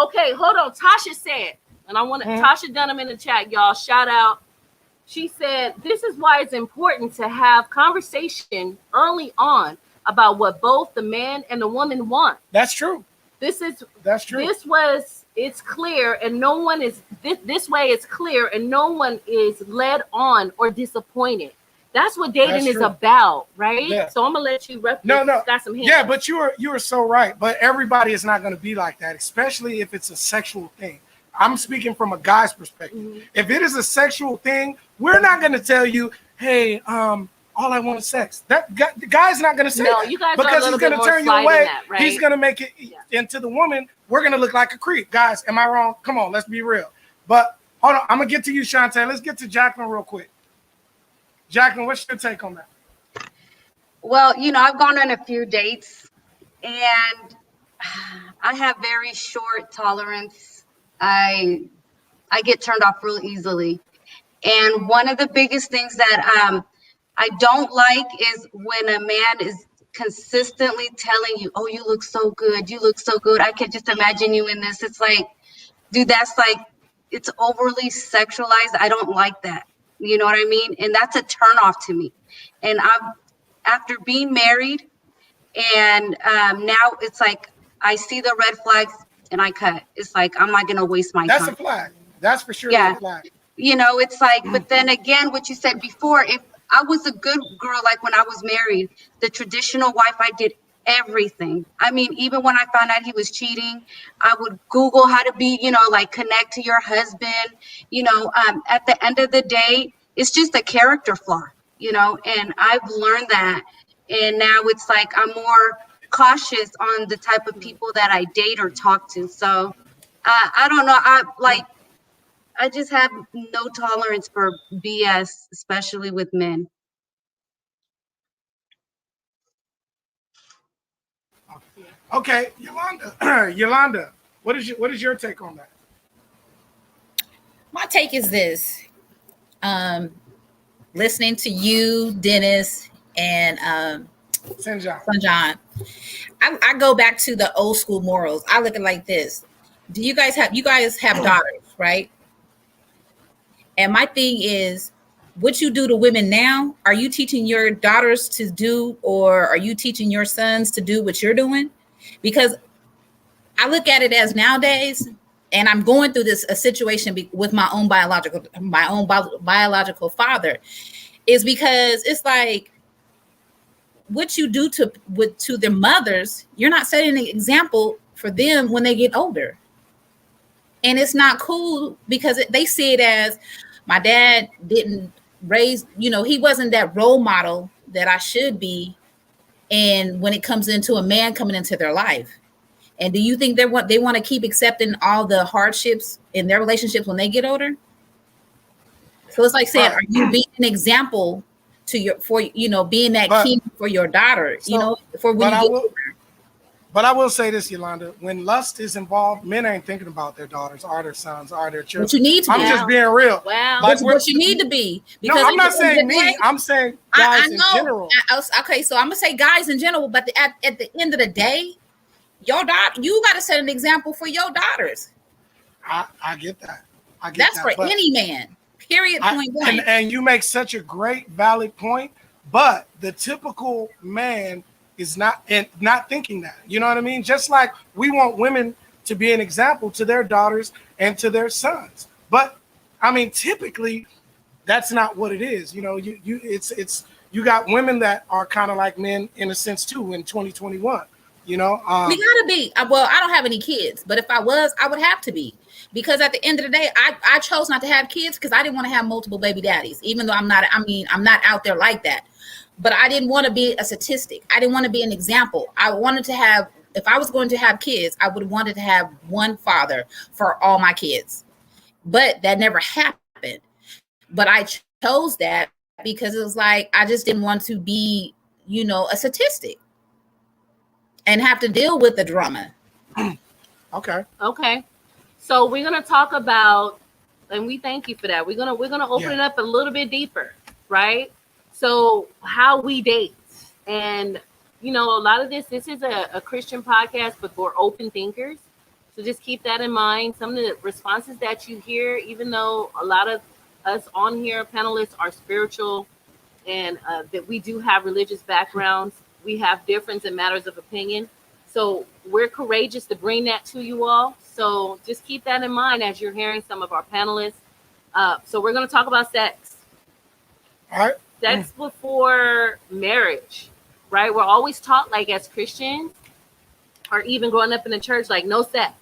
Okay, hold on. Tasha said, and I want Tasha Dunham in the chat, y'all. Shout out. She said, this is why it's important to have conversation early on about what both the man and the woman want.
That's true. That's true.
It's clear, and no one is this way. It's clear, and no one is led on or disappointed. That's what dating is about, right? Yeah. So I'm gonna let you got some hands.
Yeah, but you are so right. But everybody is not gonna be like that, especially if it's a sexual thing. I'm speaking from a guy's perspective. Mm-hmm. If it is a sexual thing, we're not gonna tell you, hey, all I want is sex. The guy's not gonna say that.
You guys
because he's gonna turn you away.
Right?
He's gonna make it into the woman. We're gonna look like a creep. Guys, am I wrong? Come on, let's be real. But hold on, I'm gonna get to you, Shantae. Let's get to Jacqueline real quick. Jacqueline, what's your take on that?
Well, I've gone on a few dates and I have very short tolerance. I get turned off real easily. And one of the biggest things that I don't like is when a man is consistently telling you, oh, you look so good. You look so good. I can just imagine you in this. It's like, dude, that's like, it's overly sexualized. I don't like that. You know what I mean? And that's a turnoff to me. And after being married, and now it's like I see the red flags and I cut. It's like I'm not gonna waste my time.
That's a flag. That's for sure. Yeah. A flag.
It's like. But then again, what you said before, if I was a good girl, like when I was married, the traditional wife, I did everything. I mean, even when I found out he was cheating, I would Google how to be, like connect to your husband. At the end of the day, it's just a character flaw, and I've learned that. And now it's like I'm more cautious on the type of people that I date or talk to. So I don't know. I just have no tolerance for BS, especially with men.
Okay, Yolanda, what is your take on that?
My take is this. Listening to you, Dennis, and Sanjan, I go back to the old school morals. I look at it like this. You guys have daughters, right? And my thing is, what you do to women now, are you teaching your daughters to do, or are you teaching your sons to do what you're doing? Because I look at it as nowadays, and I'm going through a situation with my own biological father, is because it's like what you do to their mothers, you're not setting an example for them when they get older. And it's not cool because they see it as my dad didn't raise, he wasn't that role model that I should be. And when it comes into a man coming into their life, and do you think they want to keep accepting all the hardships in their relationships when they get older? So it's like saying, are you being an example to your being that king for your daughter. For when you
But I will say this, Yolanda, when lust is involved, men ain't thinking about their daughters or their sons or their children.
But you need to
I'm just being real.
Wow.
Like,
but you need to be.
No, I'm not saying me. I'm saying guys in general.
Okay, so I'm going to say guys in general, but at the end of the day, your daughter, you got to set an example for your daughters.
I get that.
That's for any man, period, point blank.
And you make such a great, valid point, but the typical man is not thinking that. You know what I mean? Just like we want women to be an example to their daughters and to their sons. But I mean, typically that's not what it is. You got women that are kind of like men in a sense too in 2021. We
gotta be. Well, I don't have any kids, but if I was, I would have to be, because at the end of the day, I chose not to have kids because I didn't want to have multiple baby daddies, even though I'm not out there like that. But I didn't want to be a statistic. I didn't want to be an example. I wanted to have, if I was going to have kids, I would have wanted to have one father for all my kids. But that never happened. But I chose that because it was like, I just didn't want to be, a statistic and have to deal with the drama.
Okay.
So we're going to talk about, and we thank you for that. We're going to open it up a little bit deeper, right? So how we date, and a lot of this is a Christian podcast, but we're open thinkers. So just keep that in mind. Some of the responses that you hear, even though a lot of us on here, panelists, are spiritual and that we do have religious backgrounds, we have difference in matters of opinion. So we're courageous to bring that to you all. So just keep that in mind as you're hearing some of our panelists. So we're going to talk about sex.
All right.
Sex before marriage, right? We're always taught, like as Christians, or even growing up in the church, like no sex.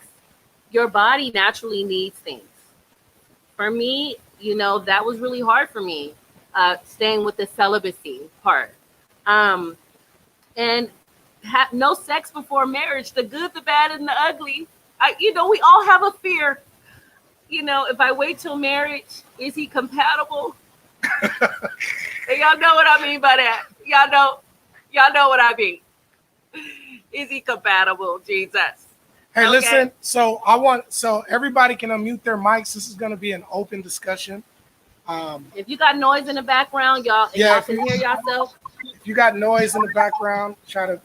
Your body naturally needs things. For me, that was really hard for me, staying with the celibacy part. And no sex before marriage, the good, the bad, and the ugly. We all have a fear. If I wait till marriage, is he compatible? Y'all know what I mean by that. Y'all know what I mean. Is he compatible? Jesus.
Hey, okay. Listen. So everybody can unmute their mics. This is going to be an open discussion.
If you got noise in the background, y'all can hear yourself.
If you got noise in the background, try to.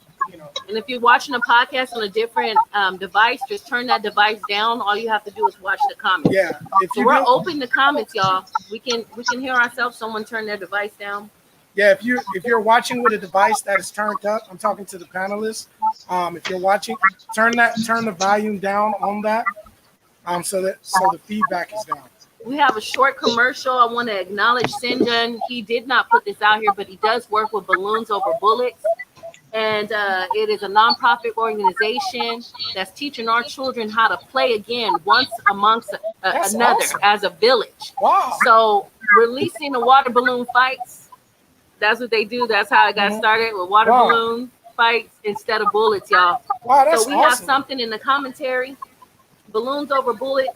And if you're watching a podcast on a different device, just turn that device down. All you have to do is watch the comments.
Yeah.
So we're open to comments, y'all. We can hear ourselves. Someone turn their device down.
Yeah, if you're watching with a device that is turned up, I'm talking to the panelists. If you're watching, turn the volume down on that, so the feedback is down.
We have a short commercial. I want to acknowledge Sinjun. He did not put this out here, but he does work with Balloons Over Bullets. And it is a nonprofit organization that's teaching our children how to play again once amongst another, awesome. As a village.
Wow.
So releasing the water balloon fights, that's what they do. That's how it got started, with water balloon fights instead of bullets, y'all.
Wow, that's
so we
awesome.
have something in the commentary. Balloons Over Bullets,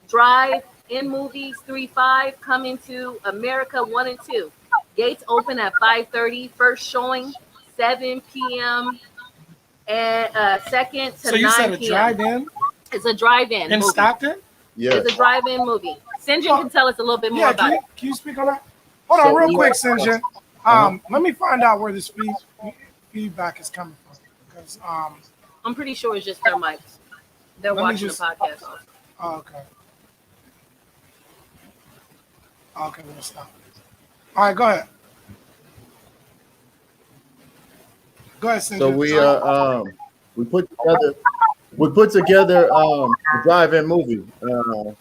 Drive in Movies 3-5, coming to America 1 and 2. Gates open at 5:30. First showing 7 p.m. and second to 9 p.m. So you said a
drive-in?
It's a drive-in
in
movie.
Stockton?
Yeah.
It's a drive-in movie. Sinjin can tell us a little bit more about it.
Can you speak on that? Hold on real quick, Sinjin. Let me find out where this feedback is coming from. Because
I'm pretty sure it's just their mics. They're watching the podcast also.
Oh, okay. Okay, we'll stop. All right, go ahead. Go ahead, Cindy.
So we put together a drive-in movie.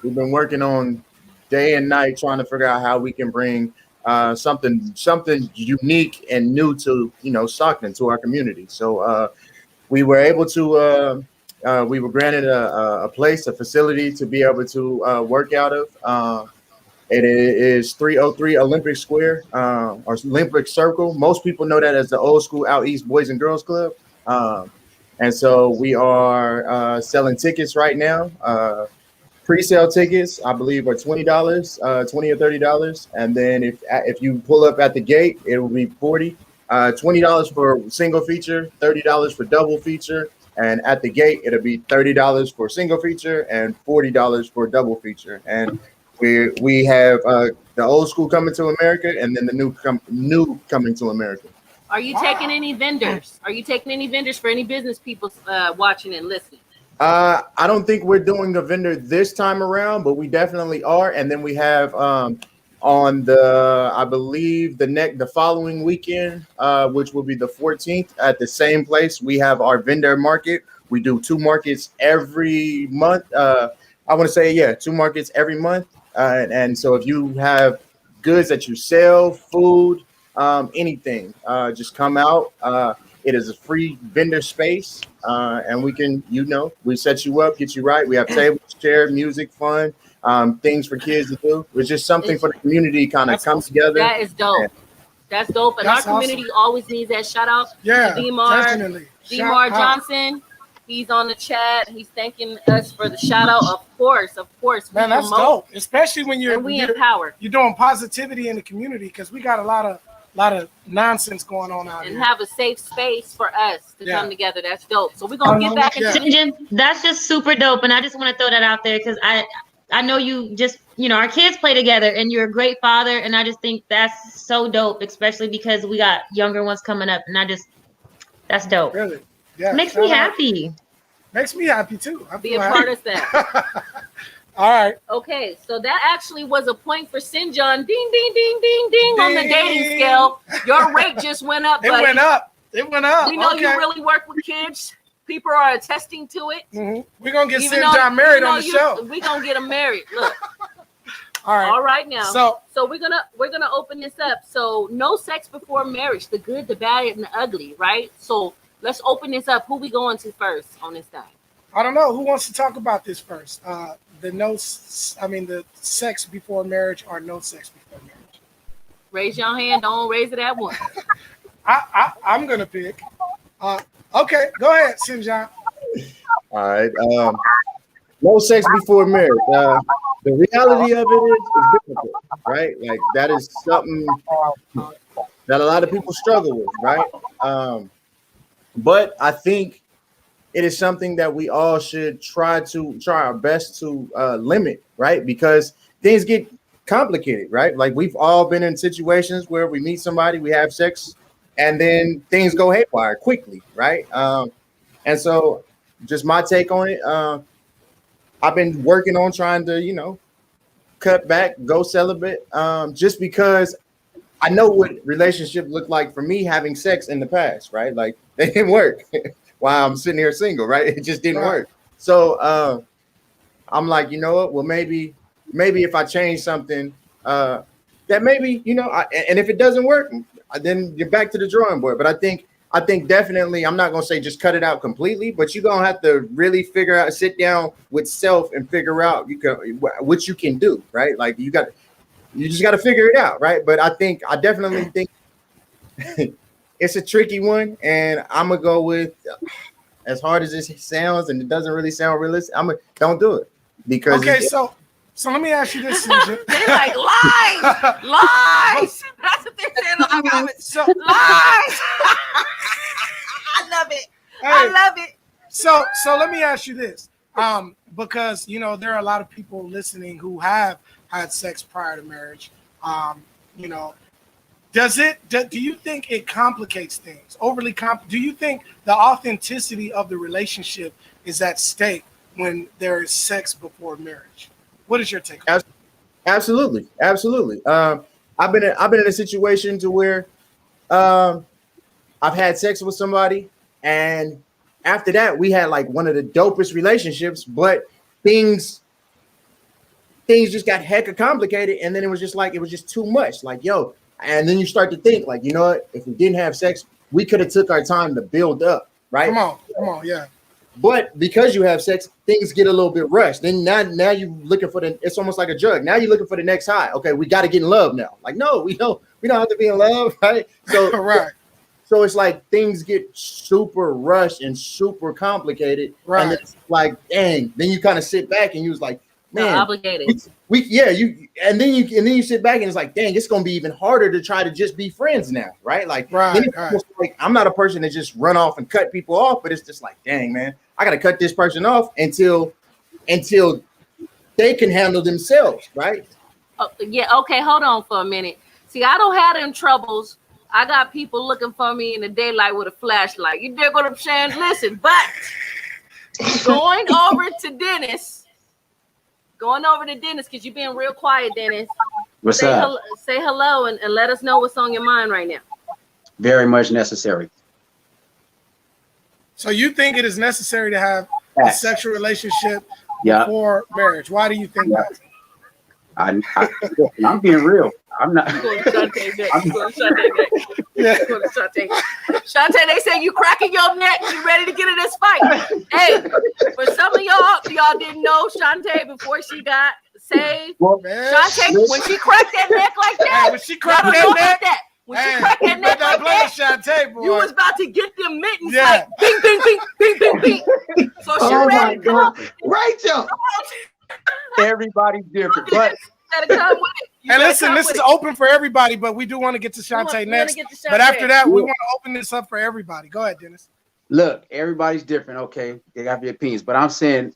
We've been working on day and night trying to figure out how we can bring something unique and new to Stockton, to our community. So we were able to we were granted a place, a facility to be able to work out of. It is 303 Olympic Square, or Olympic Circle. Most people know that as the old school Out East Boys and Girls Club. And so we are selling tickets right now. Pre-sale tickets, I believe, are $20, $20 or $30, and then if you pull up at the gate, it will be $40, $20 for single feature, $30 for double feature, and at the gate it'll be $30 for single feature and $40 for double feature. And we have the old school coming to America, and then the new coming to America.
Are you taking any vendors? Are you taking any vendors for any business people watching and listening?
I don't think we're doing a vendor this time around, but we definitely are. And then we have on the, I believe the following weekend, which will be the 14th, at the same place, we have our vendor market. We do 2 markets every month. I want to say, 2 markets every month. And so if you have goods that you sell, food, anything, just come out. It is a free vendor space, and we can, we set you up, get you right. We have tables, chairs, music, fun, things for kids to do. It's just something for the community kind of come together.
That is dope. That's dope. And our community always needs that shout out.
Yeah,
definitely. Demar Johnson, he's on the chat. He's thanking us for the shout out. Of course.
Man, that's dope. Especially when
we empower.
You're doing positivity in the community, because we got a lot of nonsense going on out here.
And have a safe space for us to come together. That's dope. So we're gonna get back into
that's just super dope. And I just want to throw that out there, because I know you just, our kids play together, and you're a great father, and I just think that's so dope, especially because we got younger ones coming up, and that's dope.
Really? Yeah.
Makes me happy.
Makes me happy too.
Be a part of that.
All right.
Okay, so that actually was a point for Sinjon. Ding, ding, ding, ding, ding on the dating scale. Your rate just went up.
It went up. We
know you really work with kids. People are attesting to it.
Mm-hmm. We're gonna get Sinjon married on the show.
We're gonna get him married. Look.
All
right now. So we're gonna open this up. So no sex before marriage, the good, the bad, and the ugly, right? So let's open this up. Who we going to first on this thing?
I don't know. Who wants to talk about this first? The sex before marriage or no sex before marriage?
Raise your hand. Don't raise it at once.
I'm gonna pick. Okay, go ahead, Sinjon.
All right. No sex before marriage. The reality of it is difficult, right? Like, that is something that a lot of people struggle with, right? But I think it is something that we all should try our best to limit, right? Because things get complicated, right? Like, we've all been in situations where we meet somebody, we have sex, and then things go haywire quickly, right? And so just my take on it, I've been working on trying to, cut back, go celibate, just because I know what relationship looked like for me having sex in the past, right? Like, they didn't work. While I'm sitting here single, right? It just didn't work. So I'm like, you know what? Well, maybe if I change something, that maybe, and if it doesn't work, then you're back to the drawing board. But I think definitely, I'm not gonna say just cut it out completely, but you're gonna have to really sit down with self and figure out what you can do, right? Like, you just got to figure it out, right? But I definitely think it's a tricky one, and I'm gonna go with, as hard as this sounds, and it doesn't really sound realistic, don't do it, because
so let me ask you this, Susan.
They're like, lies. That's what they're saying on the comments. So lies. I love it. I love it.
So let me ask you this, because there are a lot of people listening who have had sex prior to marriage. Do you think it complicates things? Do you think the authenticity of the relationship is at stake when there is sex before marriage? What is your take on that?
Absolutely. I've been in a situation to where I've had sex with somebody, and after that we had like one of the dopest relationships, but things just got hecka complicated, and then it was just too much. Like, yo. And then you start to think, like, you know what? If we didn't have sex, we could have took our time to build up, right?
Come on, yeah.
But because you have sex, things get a little bit rushed. Then now you're looking for it's almost like a drug. Now you're looking for the next high. Okay, we got to get in love now. Like, no, we don't have to be in love, right? So
right.
So it's like things get super rushed and super complicated,
right?
And it's like, dang. Then you kind of sit back and you was like, man,
obligated.
And then you sit back and it's like, dang, it's gonna be even harder to try to just be friends now, right? Like, like I'm not a person that just run off and cut people off, but it's just like, dang, man, I gotta cut this person off until they can handle themselves, right?
Oh, yeah, okay, hold on for a minute. See, I don't have them troubles. I got people looking for me in the daylight with a flashlight. You dig what I'm saying? Listen, but going over to Dennis, because you've been real quiet, Dennis.
What's up?
Say hello and let us know what's on your mind right now.
Very much necessary.
So you think it is necessary to have a sexual relationship before marriage? Why do you think that?
I'm being real. I'm not.
Shantae, they say you cracking your neck. You ready to get in this fight? Hey, for some of y'all didn't know Shantae before she got saved. Shantae, when she cracked that neck like that,
when she cracked that neck,
when she cracked that neck like that,
Shantae, boy.
You was about to get them mittens like bing, bing, bing, bing, bing, bing. So she ready to come.
Rachel.
Everybody's different, but.
And
listen, this is open for everybody, but we do want to get to Shantae next. But after that, we want to open this up for everybody. Go ahead, Dennis.
Look, everybody's different, okay? They got their opinions, but I'm saying,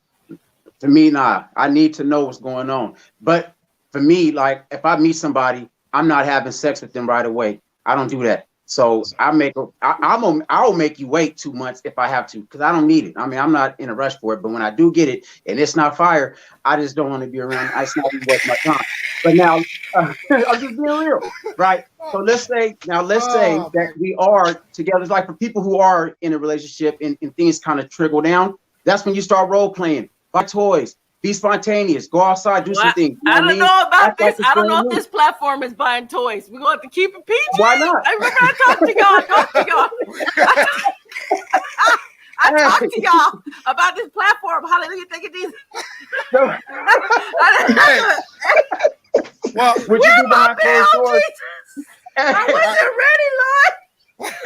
to me, I need to know what's going on. But for me, like, if I meet somebody, I'm not having sex with them right away. I don't do that. So I'll make you wait 2 months if I have to, because I don't need it. I mean, I'm not in a rush for it, but when I do get it and it's not fire, I just don't want to be around. It's not even worth my time. But now, I'm just being real, right? So let's say that we are together. It's like for people who are in a relationship and things kind of trickle down, that's when you start role playing, buy toys, be spontaneous, go outside, do some things.
I don't know about this. I don't know if this platform is buying toys. We're going to have to keep it PG.
Why not?
I talked to y'all. I talked to y'all about this platform. Hallelujah. Think it is.
Well,
would you do behind closed doors?
I wasn't ready,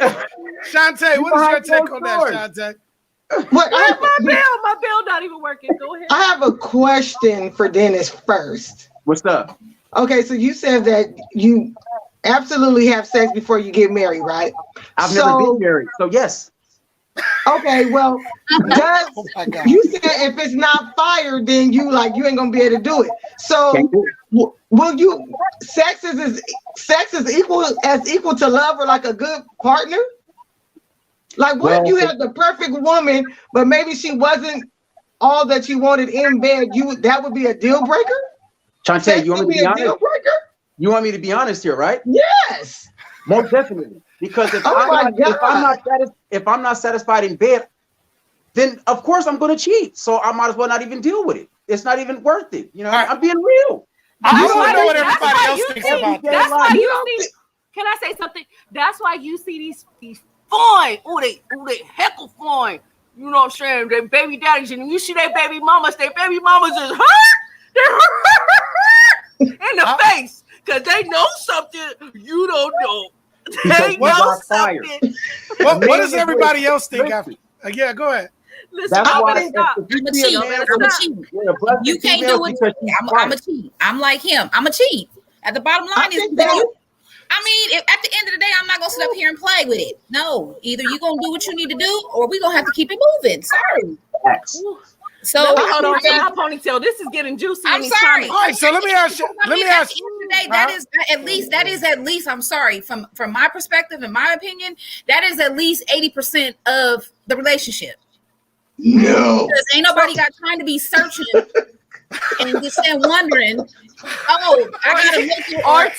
Lord.
Shantae, what is your take on that, Shantae?
What,
my bell not even working. Go ahead.
I have a question for Dennis first.
What's up?
Okay, so you said that you absolutely have sex before you get married, right?
I've never been married, so yes.
Okay, well, you said if it's not fire, then you ain't gonna be able to do it. So will you? Sex is equal to love or like a good partner? Like, what if you had the perfect woman, but maybe she wasn't all that you wanted in bed? That would be a deal breaker?
Shantae, you want me to be honest?
Deal breaker?
You want me to be honest here, right?
Yes.
Most definitely. Because if I'm not satisfied in bed, then of course I'm going to cheat. So I might as well not even deal with it. It's not even worth it. You know, I'm being real.
I don't know what everybody else thinks about that.
That's why you see. Can I say something? That's why you see these fine. They heckle fine. You know what I'm saying? Their baby daddies, and you see their baby mamas is hurt. They're hurt in the face because they know something you don't know. They know something.
What does everybody else think after? Yeah, go ahead.
Listen,
that's why
stop.
I'm a cheat. You can't do it. I'm a cheat. I'm like him. I'm a cheat. At the bottom line is at the end of the day, I'm not gonna sit up here and play with it. No, either you're gonna do what you need to do, or we're gonna have to keep it moving. Sorry. So
hold on, my ponytail. This is getting juicy.
I'm sorry.
All right, so let me ask you.
At the end of the day, that is at least. I'm sorry, from my perspective, in my opinion, that is at least 80% of the relationship.
No,
because ain't nobody got time to be searching and just wondering. Oh, I gotta make you
or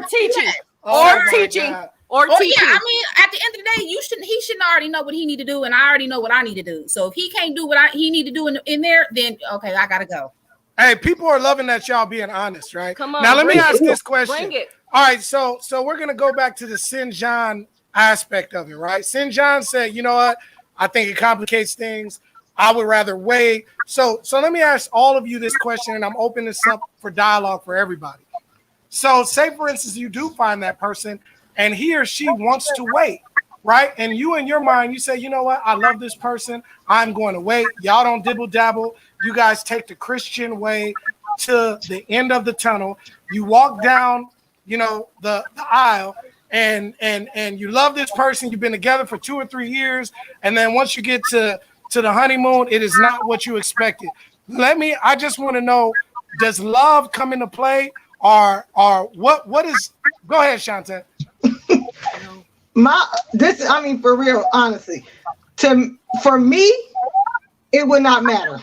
teaching. Or teaching.
Yeah, I mean, at the end of the day, he shouldn't already know what he need to do, and I already know what I need to do. So if he can't do what he need to do in there, then okay, I gotta go.
Hey, people are loving that y'all being honest, right?
Come on.
Now let me ask this question.
Bring it.
All right, so we're gonna go back to the Sinjan aspect of it, right? Sinjan said, you know what? I think it complicates things. I would rather wait. So let me ask all of you this question, and I'm opening this up for dialogue for everybody. So say, for instance, you do find that person, and he or she wants to wait, right? And you in your mind, you say, you know what? I love this person. I'm going to wait. Y'all don't dibble dabble. you guys take the Christian way to the end of the tunnel. You walk down, you know, the aisle, and you love this person. You've been together for 2 or 3 years, and then once you get to the honeymoon, it is not what you expected. I just want to know, does love come into play, or what is? Go ahead, Shantae.
For real, honestly, for me, it would not matter,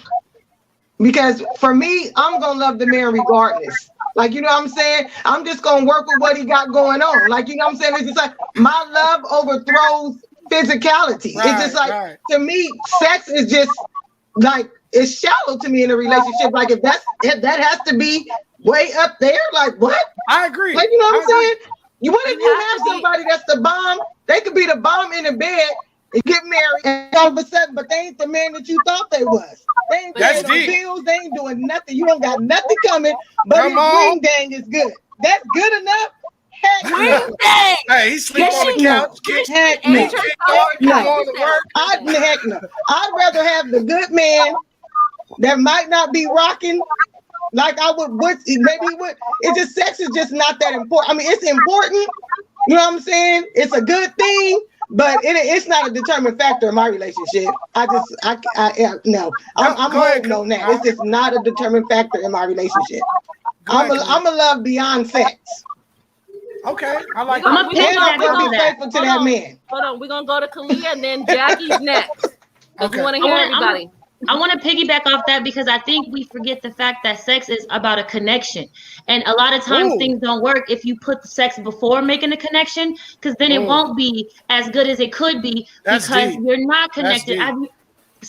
because for me, I'm gonna love the man regardless. Like, you know what I'm saying? I'm just gonna work with what he got going on. Like, you know what I'm saying? It's just like my love overthrows physicality. Right, it's just like, to me, sex is just like, it's shallow to me in a relationship. Like, if that has to be way up there, like, what?
I agree.
Like, you know what I'm saying? What if you have somebody that's the bomb? They could be the bomb in the bed and get married, and all of a sudden, but they ain't the man that you thought they was. They ain't paying no bills. They ain't doing nothing. You don't got nothing coming, but his ring dang is good. That's good enough. Heck no.
Hey, he sleep on the couch.
Heck no. I'd rather have the good man that might not be rocking like I would. Maybe he would. It's just, sex is just not that important. I mean, it's important. You know what I'm saying? It's a good thing, but it's not a determined factor in my relationship. No. I'm holding on that. It's just not a determined factor in my relationship. I'm a love beyond sex.
Okay, I like
that. I'm gonna be faithful to that man.
Hold on, we're gonna go to Kalia and then Jackie's next. Okay. We want to hear everybody.
I want to piggyback off that, because I think we forget the fact that sex is about a connection. And a lot of times things don't work if you put the sex before making a connection, because then it won't be as good as it could be. That's because deep. You're not connected.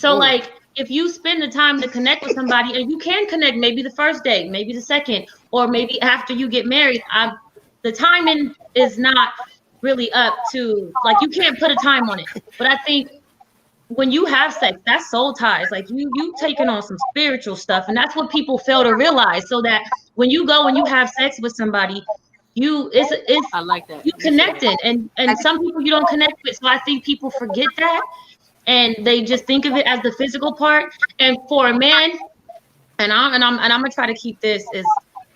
Like, if you spend the time to connect with somebody, and you can connect maybe the first day, maybe the second, or maybe after you get married, the timing is not really up to, like, you can't put a time on it. But I think when you have sex, that's soul ties. Like, you taking on some spiritual stuff, and that's what people fail to realize. So that when you go and you have sex with somebody, I like that. You connected, and some people you don't connect with. So I think people forget that, and they just think of it as the physical part. And for a man, and I'm gonna try to keep this as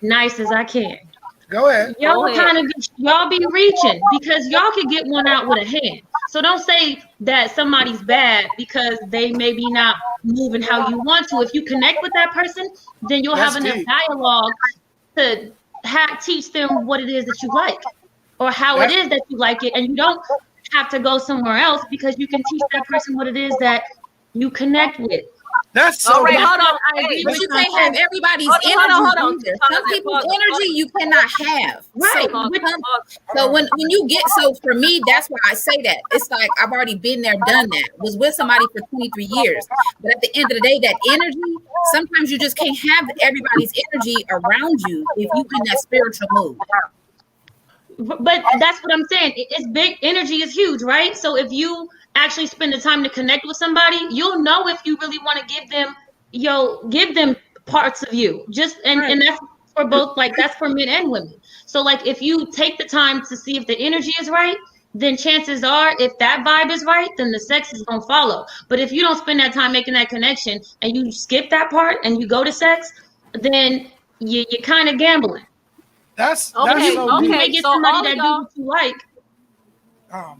nice as I can.
Go ahead.
Y'all be reaching, because y'all can get one out with a hand. So don't say that somebody's bad because they maybe not moving how you want to. If you connect with that person, then you'll have enough dialogue to teach them what it is that you like, or how it is that you like it. And you don't have to go somewhere else, because you can teach that person what it is that you connect with.
That's so
right. Hold on.
But you can't have everybody's energy.
Hold on.
Some people's energy you cannot have. Right. So when you get, for me, that's why I say that. It's like, I've already been there, done that. Was with somebody for 23 years. But at the end of the day, that energy, sometimes you just can't have everybody's energy around you if you in that spiritual mood.
But that's what I'm saying. It's big. Energy is huge, right? So if you actually spend the time to connect with somebody, you'll know if you really want to give them parts of you. And that's for both, like, that's for men and women. So, like, if you take the time to see if the energy is right, then chances are, if that vibe is right, then the sex is gonna follow. But if you don't spend that time making that connection, and you skip that part and you go to sex, then you're kind of gambling.
That's
okay.
So
you may get somebody that do what you like.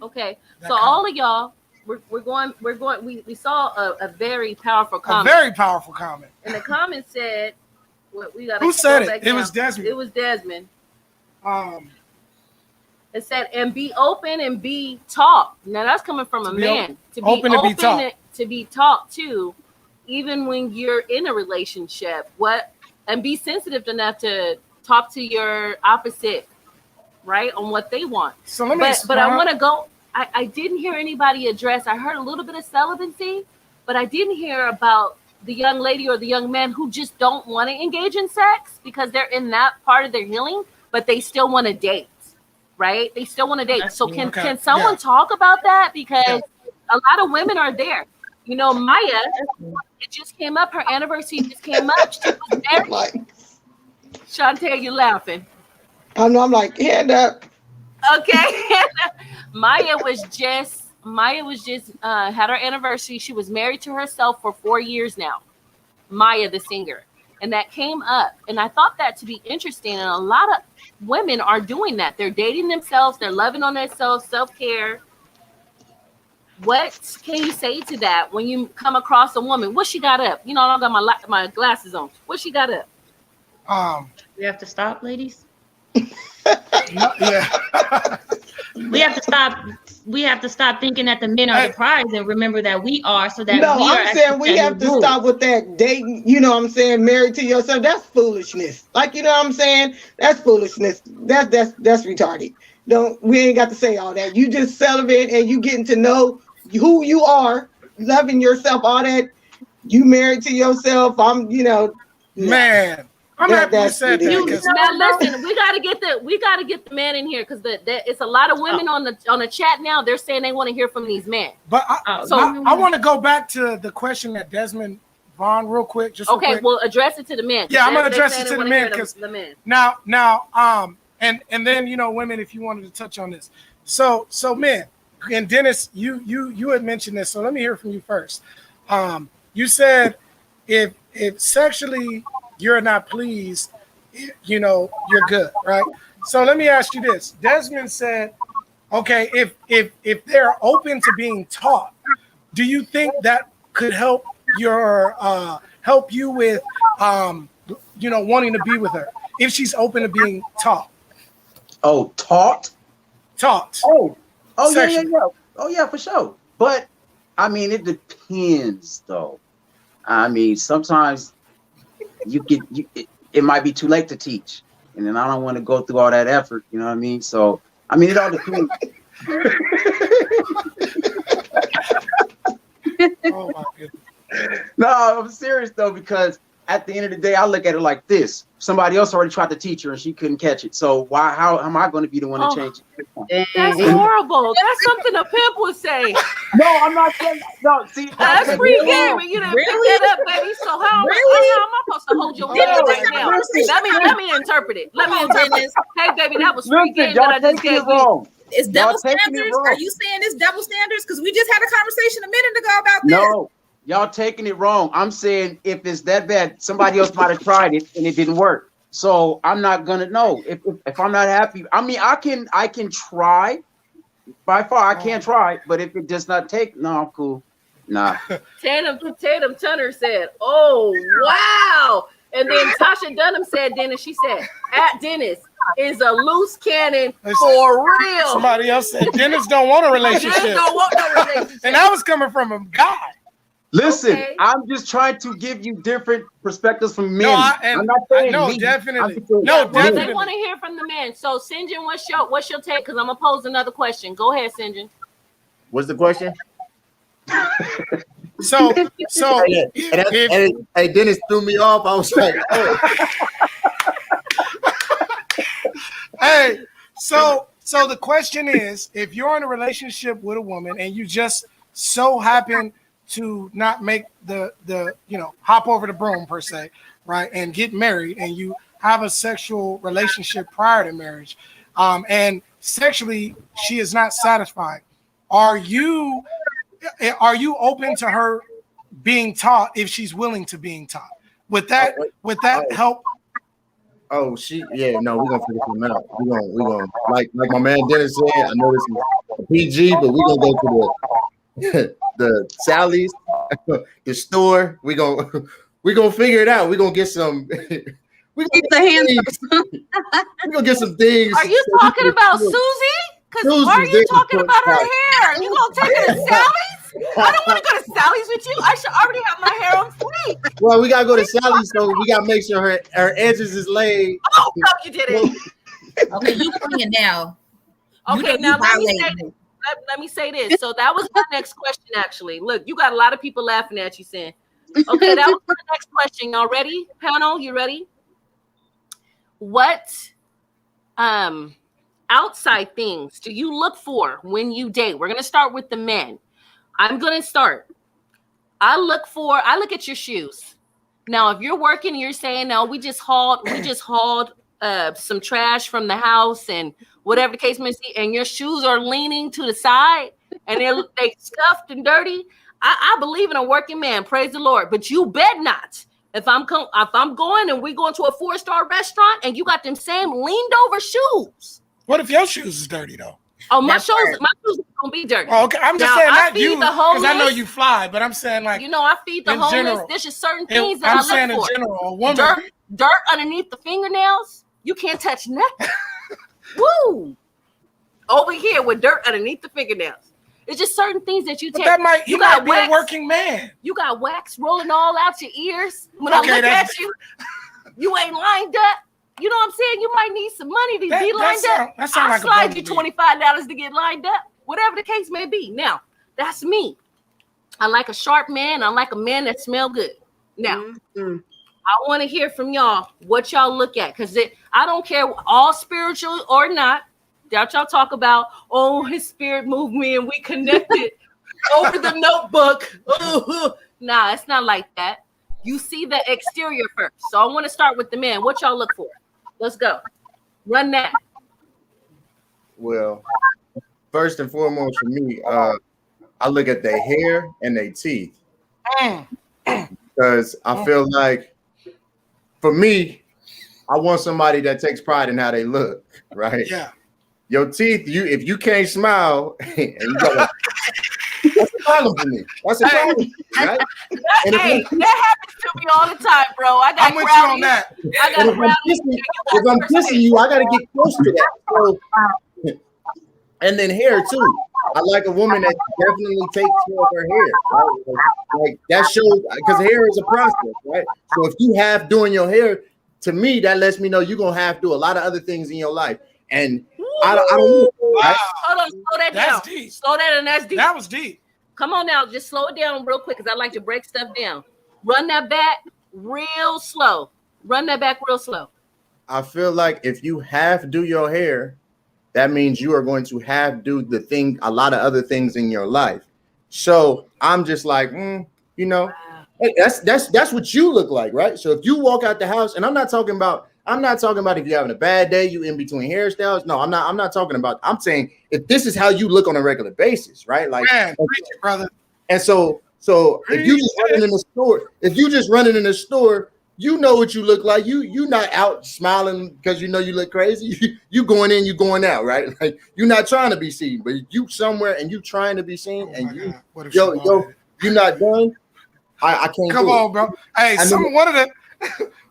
Okay, so all of y'all, we're going. We saw a very powerful comment.
A very powerful comment.
And the comment said, we got.
Who said it? It was Desmond.
It was Desmond. It said, and be open and be taught. Now that's coming from a man. To be open to be taught too, even when you're in a relationship. And be sensitive enough to talk to your opposite, right, on what they want.
So let me.
But I want to go. I didn't hear anybody address. I heard a little bit of celibacy, but I didn't hear about the young lady or the young man who just don't want to engage in sex because they're in that part of their healing, but they still want to date, right? They still want to date. So can someone talk about that? Because a lot of women are there. You know, Maya, it just came up. Her anniversary just came up. She was married. Shantae, you laughing?
I'm like, hand up.
Okay. Maya was just had her anniversary. She was married to herself for 4 years now. Maya the singer, and that came up, and I thought that to be interesting. And a lot of women are doing that. They're dating themselves. They're loving on themselves, self-care. What can you say to that when you come across a woman? What she got up? You know, I don't got my glasses on. What she got up?
We have to stop, ladies.
Yeah.
We have to stop. We have to stop thinking that the men are the prize and remember that we are. So that
No,
we are
I'm saying we have to stop with that dating. You know what I'm saying? Married to yourself. That's foolishness. Like, you know what I'm saying? That's foolishness. That's retarded. We ain't got to say all that. You just celibate and you getting to know who you are, loving yourself, all that. You married to yourself.
Man. I'm happy you said that.
Now listen, we gotta get the man in here because it's a lot of women on the chat now. They're saying they want to hear from these men.
But I want to go back to the question that Desmond Vaughn real quick. Just
okay,
real quick.
Well, address it to the men.
Yeah, I'm gonna address it to the men
because
now and then women, if you wanted to touch on this. So men, and Dennis, you had mentioned this, so let me hear from you first. You said if sexually you're not pleased, you're good, right? So let me ask you this. Desmond said, okay, if they're open to being taught, do you think that could help you with wanting to be with her if she's open to being taught?
Oh, taught? Oh,
sexually.
yeah. Oh yeah, for sure. But I mean, it depends though. I mean, sometimes it might be too late to teach, and then I don't want to go through all that effort. You know what I mean? So I mean, it all depends.
Oh my goodness.
No, I'm serious though, because at the end of the day, I look at it like this: somebody else already tried to teach her and she couldn't catch it. So how am I going to be the one to change it?
That's horrible. That's something a pimp would say.
No, I'm not saying. No, see,
that's free game. You didn't pick that up, baby. So how am I supposed to hold your hand right now? Let me interpret it. Let me interpret it. Hey, baby, that was free game that I just gave you.
It's double standards. Are you saying it's double standards? Because we just had a conversation a minute ago about this.
No. Y'all taking it wrong. I'm saying if it's that bad, somebody else might have tried it and it didn't work. So I'm not gonna know if I'm not happy. I mean, I can try. By far, I can't try. But if it does not take, no, I'm cool. Nah.
Tatum Turner said, "Oh wow!" And then Tasha Dunham said, "Dennis." She said, "At Dennis is a loose cannon for real."
Somebody else said, "Dennis don't want a relationship."
Dennis don't want no relationship.
And that was coming from a guy.
Listen,
okay.
I'm just trying to give you different perspectives from men.
I'm not saying definitely.
They want to hear from the men. So, St. John, what's your take? Because I'm gonna pose another question. Go ahead, St. John.
What's the question?
So
hey, Dennis threw me off. I was like, oh.
Hey, so the question is, if you're in a relationship with a woman and you just so happen to not make the hop over the broom per se, right, and get married, and you have a sexual relationship prior to marriage, and sexually she is not satisfied, are you open to her being taught if she's willing to being taught? Would that help?
Oh, we're gonna figure something out. We're gonna like my man Dennis said. I know this is PG, but we're gonna go to the Sally's, the store. We're gonna figure it out. We're gonna get some. We're gonna get some things.
Are you talking about Susie? Because why are you talking about her hair? You gonna take her to Sally's? I don't want to go to Sally's with you. I should already have my hair on fleek.
Well, we gotta go to Sally's, so we gotta make sure her edges is laid.
Oh no, you didn't.
Okay, you bring it now.
Okay, now let me say this. So that was my next question, actually. Look, you got a lot of people laughing at you saying, okay, that was my next question. Y'all ready? Panel, you ready? What outside things do you look for when you date? We're going to start with the men. I'm going to start. I look at your shoes. Now, if you're working and you're saying, no, we just hauled some trash from the house and whatever the case may be, and your shoes are leaning to the side and they scuffed and dirty, I believe in a working man, praise the Lord. But you bet not If I'm going and we going to a 4-star restaurant and you got them same leaned over shoes.
What if your shoes is dirty though?
Oh, my shoes are gonna be dirty.
Oh, okay. I'm just saying not you, because I know you fly, but I'm saying like
I feed the homeless.
General.
There's just certain things that
I'm
I look
saying
for.
In general, a woman.
Dirt underneath the fingernails. You can't touch nothing. Woo! Over here with dirt underneath the fingernails. It's just certain things that you take.
That might be a working man.
You got wax rolling all out your ears. When I look at you, you ain't lined up. You know what I'm saying? You might need some money to be lined up. I'll slide you $25 to get lined up. Whatever the case may be. Now, that's me. I like a sharp man. I like a man that smell good. Now, I want to hear from y'all what y'all look at. Because I don't care, all spiritual or not, that y'all talk about, oh, his spirit moved me and we connected over the notebook. Nah, it's not like that. You see the exterior first. So I want to start with the man. What y'all look for? Let's go. Run that.
Well, first and foremost for me, I look at their hair and their teeth. Because I feel like, for me, I want somebody that takes pride in how they look, right?
Yeah.
Your teeth, if you can't smile, and you gotta, that's a problem for me. That's a problem. Right?
Hey, that happens to me all the time, bro. I'm with you on that.
If I'm kissing you, I gotta get close to that. So, and then hair too. I like a woman that definitely takes care of her hair. Right? Like that shows, because hair is a process, right? So if you have doing your hair, to me, that lets me know you're gonna have to do a lot of other things in your life. And I don't know. Right?
Hold on, slow that down.
That's deep.
Slow that, and that's deep.
That was deep.
Come on now, just slow it down real quick because I like to break stuff down. Run that back real slow. Run that back real slow.
I feel like if you have do your hair, that means you are going to have do a lot of other things in your life. So I'm just like, wow. Hey, that's what you look like, right? So if you walk out the house, and I'm not talking about if you're having a bad day, you in between hairstyles. No, I'm not talking about. I'm saying if this is how you look on a regular basis, right? Like,
brother.
And so if you just running in the store, you know what you look like. You not out smiling because you know you look crazy. You going in, you going out, right? Like you're not trying to be seen, but you somewhere and you trying to be seen, and you're not done. I can't.
Come on, bro. Hey,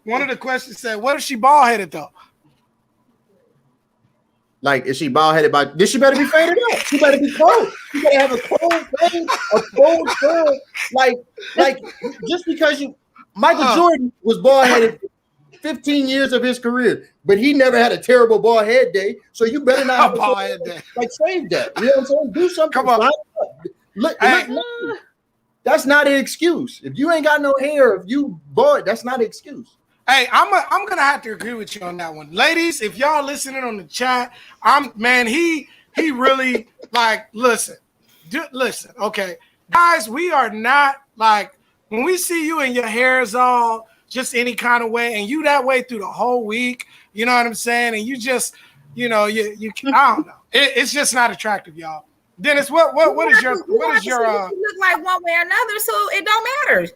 one of the questions said, "What if she bald headed though?"
Like, is she bald headed? This she better be faded up. She better be cold. She better have a cold face, a cold curl. Like just because Michael Jordan was bald headed 15 years of his career, but he never had a terrible bald head day. So you better not have a bald head day. Like save that. You know what I'm saying? Do something.
Come on.
Look. That's not an excuse. If you ain't got no hair, if you bald, that's not an excuse.
Hey, I'm gonna have to agree with you on that one, ladies. If y'all listening on the chat, he really like listen, okay, guys. We are not like when we see you and your hair is all just any kind of way, and you that way through the whole week. You know what I'm saying? And you just, you I don't know. It's just not attractive, y'all. Dennis, what is your
you look like one way or another, so it don't matter.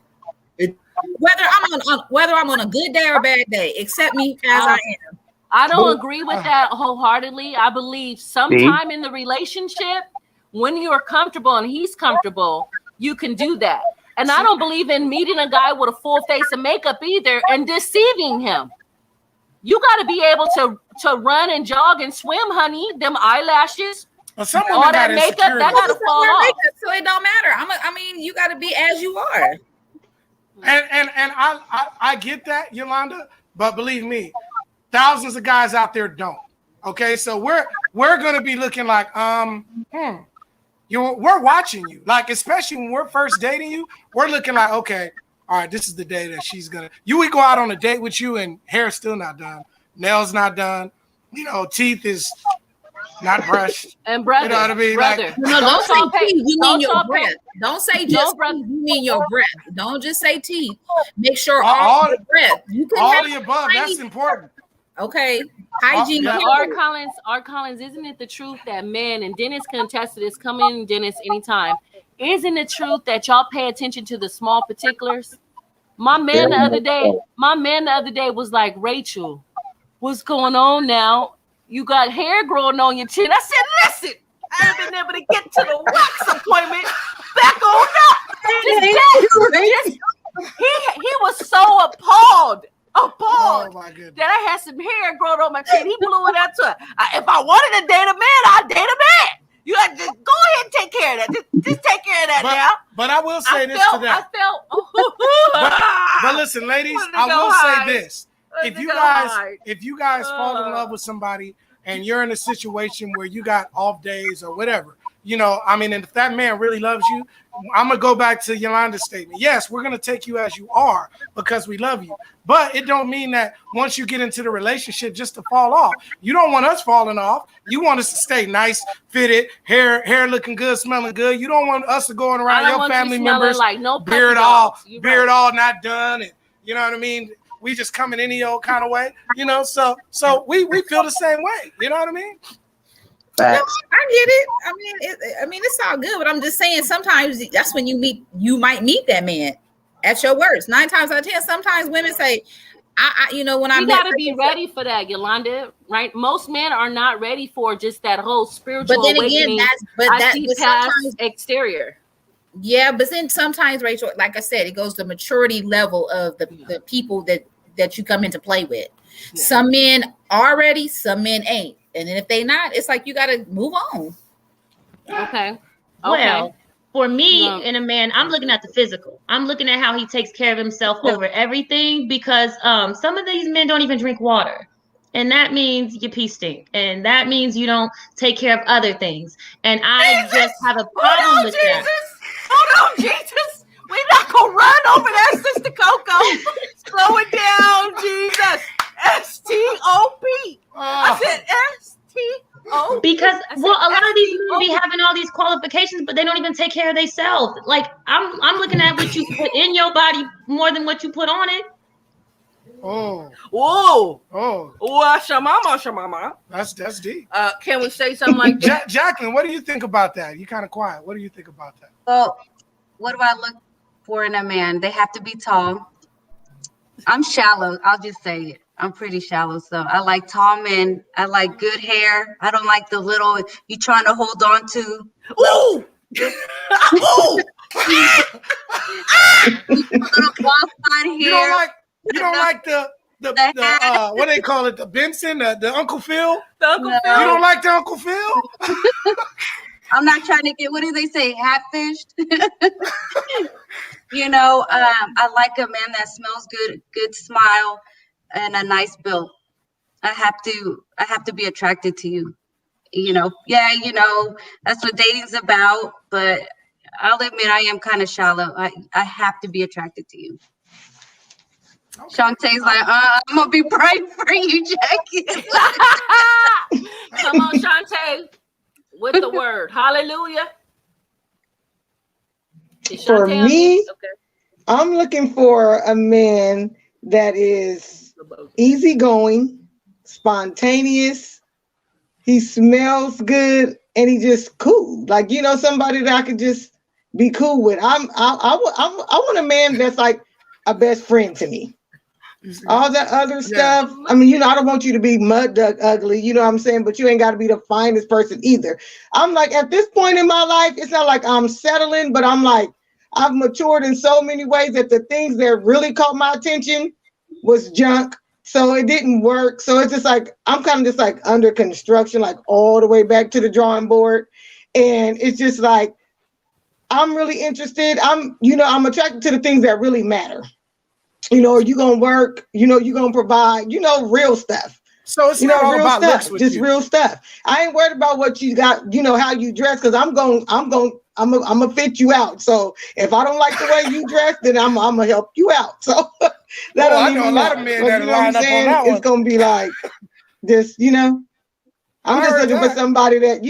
Whether I'm on a good day or a bad day, accept me as I am.
I don't agree with that wholeheartedly. I believe sometime in the relationship, when you're comfortable and he's comfortable, you can do that. And I don't believe in meeting a guy with a full face of makeup either and deceiving him. You got to be able to run and jog and swim, honey. Them eyelashes, all that makeup, that got to fall off.
So it don't matter. You got to be as you are.
And I get that, Yolanda, but believe me, thousands of guys out there don't. Okay, so we're gonna be looking like we're watching you, like especially when we're first dating you, we're looking like, okay, all right, this is the day that we go out on a date with you and hair's still not done, nails not done, teeth is not brushed.
And brother,
you know what I mean?
Brother,
don't say teeth. You mean your breath. Don't say just teeth. You mean your breath. Don't just say teeth. Make sure all the breath. You can
all the above. That's important.
Okay. Hygiene.
Art Collins, isn't it the truth that men, and Dennis can attest to this, come in, Dennis, anytime. Isn't it truth that y'all pay attention to the small particulars? My man the other day was like, Rachel, what's going on now? You got hair growing on your chin. I said, listen, I ain't been able to get to the wax appointment. Back on up. He was so appalled
Oh my goodness.
that I had some hair growing on my chin. He blew it out to if I wanted to date a man, I'd date a man. You got to go ahead and take care of that. Just take care of that now.
But I will say to that. But listen, ladies, I will say this. If you guys fall in love with somebody and you're in a situation where you got off days or whatever, you know, I mean, and if that man really loves you, I'm going to go back to Yolanda's statement. Yes, we're going to take you as you are because we love you. But it don't mean that once you get into the relationship just to fall off. You don't want us falling off. You want us to stay nice, fitted, hair looking good, smelling good. You don't want us to go around your family members
like no
beard all not done. And you know what I mean? We just come in any old kind of way, you know? So we feel the same way. You know what I mean?
No, I get it. I mean, it's all good, but I'm just saying sometimes that's when you might meet that man at your worst. 9 times out of 10, sometimes women say, you gotta
be ready for that, Yolanda. Right? Most men are not ready for just that whole spiritual
but then
awakening.
Again,
past exterior.
Yeah, but then sometimes, Rachel, like I said, it goes to maturity level of the people that you come into play with. Yeah. Some men are ready, some men ain't. And then if they not, it's like you got to move on.
Okay.
Well, for me and a man, I'm looking at the physical. I'm looking at how he takes care of himself over everything because some of these men don't even drink water. And that means your pee stink. And that means you don't take care of other things. And I just have a problem with that.
Hold on, Jesus. We're not going to run over there, Sister Coco. Slow it down, Jesus. S-T-O-P. I said S-T-O-P.
Because a lot of these men be having all these qualifications, but they don't even take care of themselves. Like I'm looking at what you put in your body more than what you put on it.
Shamama.
That's deep.
Can we say something like that?
Jacqueline, what do you think about that? You kind of quiet. What do you think about that?
Well, what do I look for in a man? They have to be tall. I'm shallow. I'll just say it. I'm pretty shallow, so I like tall men. I like good hair. I don't like the little you trying to hold on to.
Ooh!
Little ball side hair.
You don't like the what they call it, the Benson, the Uncle Phil?
The Uncle Phil.
You don't like the Uncle Phil?
I'm not trying to get, what do they say, hatfished? You know, I like a man that smells good smile, and a nice build. I have to be attracted to you. You know, that's what dating's about, but I'll admit I am kind of shallow. I have to be attracted to you. Okay. Shantae's like, I'm gonna be praying for you, Jackie.
Come on, Shantae, with the word. Hallelujah.
For me, I'm looking for a man that is easygoing, spontaneous. He smells good, and he just cool. Like, somebody that I could just be cool with. I want a man that's like a best friend to me. All that other stuff. I mean, I don't want you to be mud duck ugly, you know what I'm saying? But you ain't got to be the finest person either. I'm like, at this point in my life, it's not like I'm settling, but I'm like, I've matured in so many ways that the things that really caught my attention was junk. So it didn't work. So it's just like, I'm kind of just like under construction, like all the way back to the drawing board. And it's just like, I'm really interested. I'm attracted to the things that really matter. You're going to work, you're going to provide, real stuff.
So it's not all
real
about
stuff,
looks
just
you.
Real stuff. I ain't worried about what you got, how you dress, because I'm gonna fit you out. So if I don't like the way you dress, then I'm gonna help you out. So
I know a lot of men that line up on that one.
It's gonna be like this, I'm just looking for somebody that,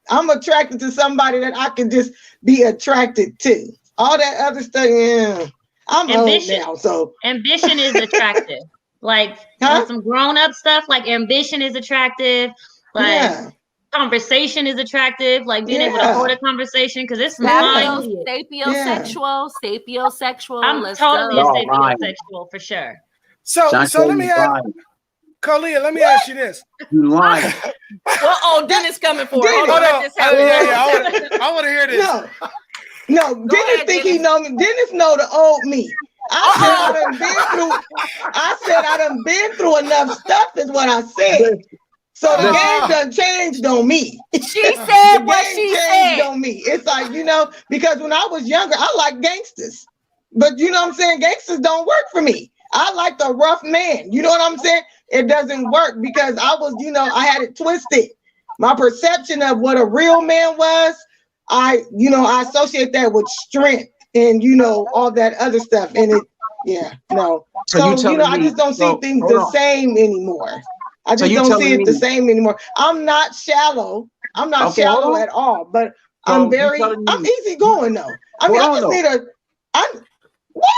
I'm attracted to somebody that I can just be attracted to. All that other stuff, I'm
ambition.
old now, so
ambition is attractive. Like some grown up stuff, like ambition is attractive. Like conversation is attractive, like being able to hold a conversation, because it's
sapiosexual.
I'm totally a sapiosexual for sure.
So let me ask, Kalia, let me ask you this.
You lying.
Dennis coming for it.
Hold on. I want to hear this.
No, Dennis think he know me. Dennis know the old me. I said I done been through enough stuff is what I said. So the game done changed on me.
She said what she said
on me. It's like, because when I was younger, I liked gangsters. But you know what I'm saying? Gangsters don't work for me. I like the rough man. You know what I'm saying? It doesn't work because I was, I had it twisted. My perception of what a real man was, I associate that with strength and, all that other stuff. And no. So I just don't see things the same anymore. I just don't see it the same anymore. I'm not shallow. I'm not shallow at all, but I'm easy going though. I mean, I just need what?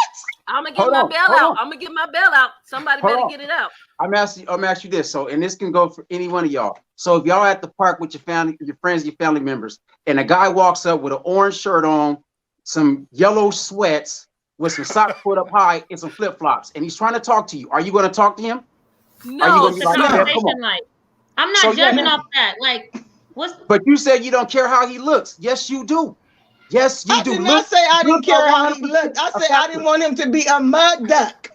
I'm gonna get my bell out. I'm gonna get my bell out. Somebody better get it out.
I'm asking you this. So, and this can go for any one of y'all. So, if y'all at the park with your family, your friends, your family members, and a guy walks up with an orange shirt on, some yellow sweats, with some socks put up high, and some flip flops, and he's trying to talk to you, are you going to talk to him?
No,
it's a conversation. Like, I'm not judging off that. Like,
But you said you don't care how he looks. Yes, you do. Yes, you do.
I did not say I didn't care how he looked. I said I didn't want him to be a mud duck.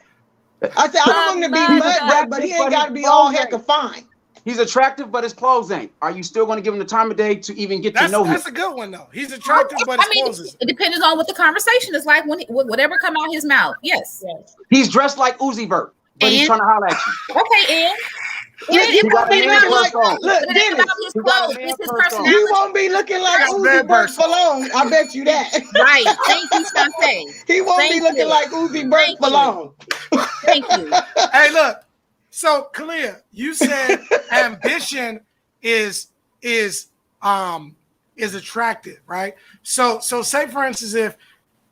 I said I don't want him to be mud duck, but he ain't got to be all heck of fine.
He's attractive, but his clothes ain't. Are you still going to give him the time of day to even get to know him?
That's a good one, though. He's attractive, but his clothes isn't.
It depends on what the conversation is like, whatever come out his mouth. Yes.
He's dressed like Uzi Vert, but he's trying to holler at you.
Okay, and
you won't be looking like, look, Dennis, you won't be looking like Uzi Vert for long. I bet you that.
Right. Thank you, Shantae.
He won't be looking like Uzi Vert for long.
Thank you.
Hey, look. So, Kalia, you said ambition is attractive, right? So say for instance, if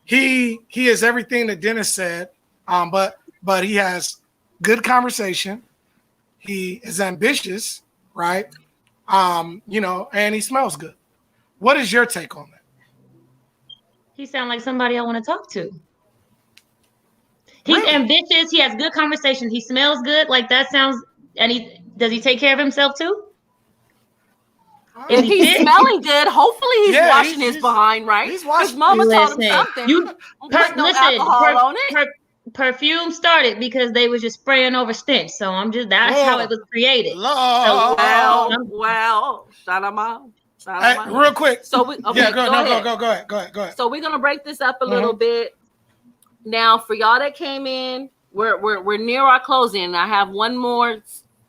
he is everything that Dennis said, but he has good conversation, he is ambitious, right? And he smells good. What is your take on that?
He sounds like somebody I want to talk to. He's ambitious. He has good conversation. He smells good. Like that sounds. And does he take care of himself too?
If he's smelling good, hopefully he's washing his behind, right?
He's washing.
His mama told him something.
Perfume started because they was just spraying over stench. So that's how it was created.
Well, shout him out.
Real quick.
So go ahead. So we're gonna break this up a little bit. Now, for y'all that came in, we're near our closing. I have one more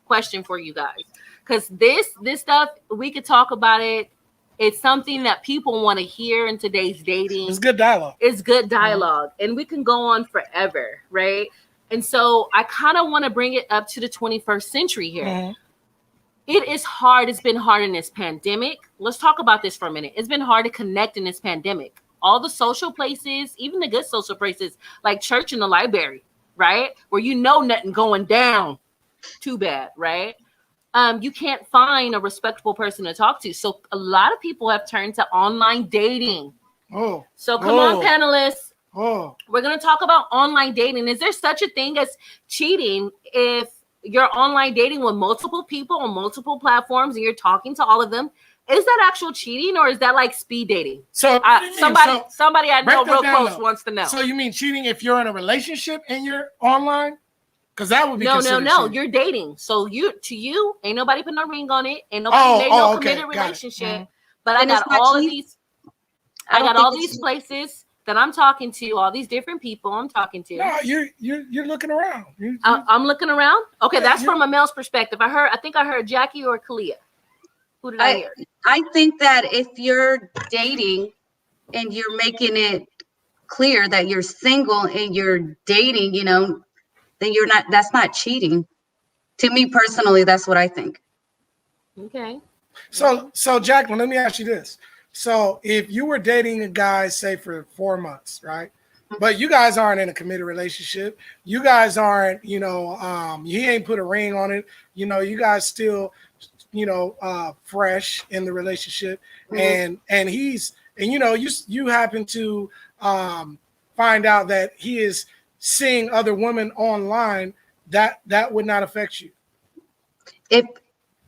question for you guys, because this stuff we could talk about it. It's something that people want to hear in today's dating.
It's good dialogue.
And we can go on forever, right? And so I kind of want to bring it up to the 21st century here. Mm-hmm. It is hard. It's been hard in this pandemic. Let's talk about this for a minute. It's been hard to connect in this pandemic. All the social places, even the good social places like church and the library, right? Where nothing going down too bad, right? You can't find a respectable person to talk to. So a lot of people have turned to online dating. So come on, panelists. We're going to talk about online dating. Is there such a thing as cheating if you're online dating with multiple people on multiple platforms and you're talking to all of them? Is that actual cheating or is that like speed dating?
So
somebody I know real close wants to know.
So you mean cheating if you're in a relationship and you're online? Because that would be
no.
cheating.
You're dating. So you ain't nobody put no ring on it. Ain't nobody made no committed relationship. Mm-hmm. But I got all of these. I got all these places that I'm talking to. All these different people I'm talking to.
No, you're looking around.
I'm looking around. Okay, that's from a male's perspective. I think I heard Jackie or Kalia. Who did I hear?
I think that if you're dating and you're making it clear that you're single and you're dating, then that's not cheating. To me personally, that's what I think.
Okay.
So Jacqueline, let me ask you this. So if you were dating a guy, say for 4 months, right? But you guys aren't in a committed relationship. You guys aren't, he ain't put a ring on it. You guys still fresh in the relationship, and you happen to find out that he is seeing other women online, that would not affect you.
If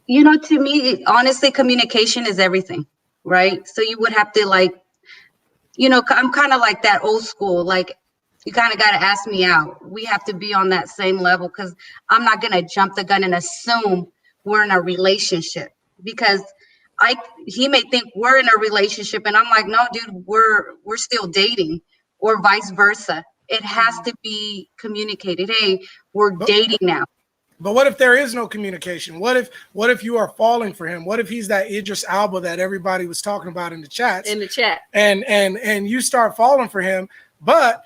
to me, honestly, communication is everything, right? So you would have to I'm kind of like that old school, like you kind of got to ask me out. We have to be on that same level, because I'm not going to jump the gun and assume we're in a relationship, because he may think we're in a relationship and I'm like, no, dude, we're still dating, or vice versa. It has to be communicated. Hey, we're dating now.
But what if there is no communication? What if you are falling for him? What if he's that Idris Elba that everybody was talking about in the chat? And you start falling for him, but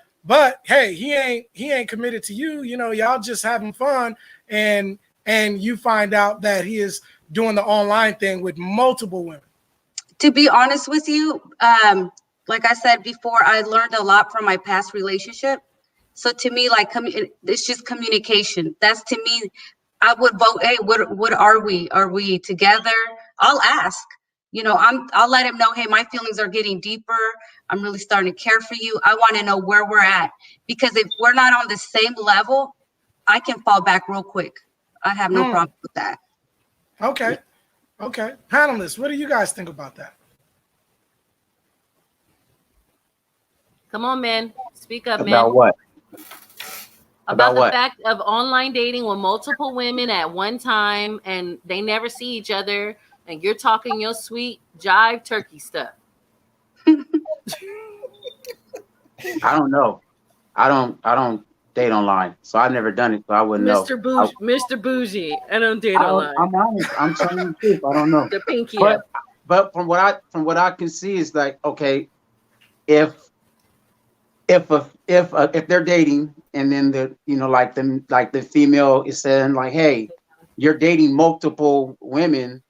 hey, he ain't committed to you. Y'all just having fun, and you find out that he is doing the online thing with multiple women.
To be honest with you, like I said before, I learned a lot from my past relationship. So to me, it's just communication. That's, to me, I would vote, hey, what are we? Are we together? I'll ask. I'll let him know, hey, my feelings are getting deeper. I'm really starting to care for you. I want to know where we're at. Because if we're not on the same level, I can fall back real quick. I have no problem with that.
Okay. Panelists, what do you guys think about that?
Come on, man. Speak up, man.
About what?
About the fact of online dating with multiple women at one time, and they never see each other, and you're talking your sweet jive turkey stuff.
I don't know. I don't date online, so I've never done it, so I wouldn't know.
Mr. Bougie, I don't date online.
I'm honest. I'm telling the truth. I don't know.
The pinky.
But from what I can see is like, okay, if they're dating, and then the female is saying like, hey, you're dating multiple women,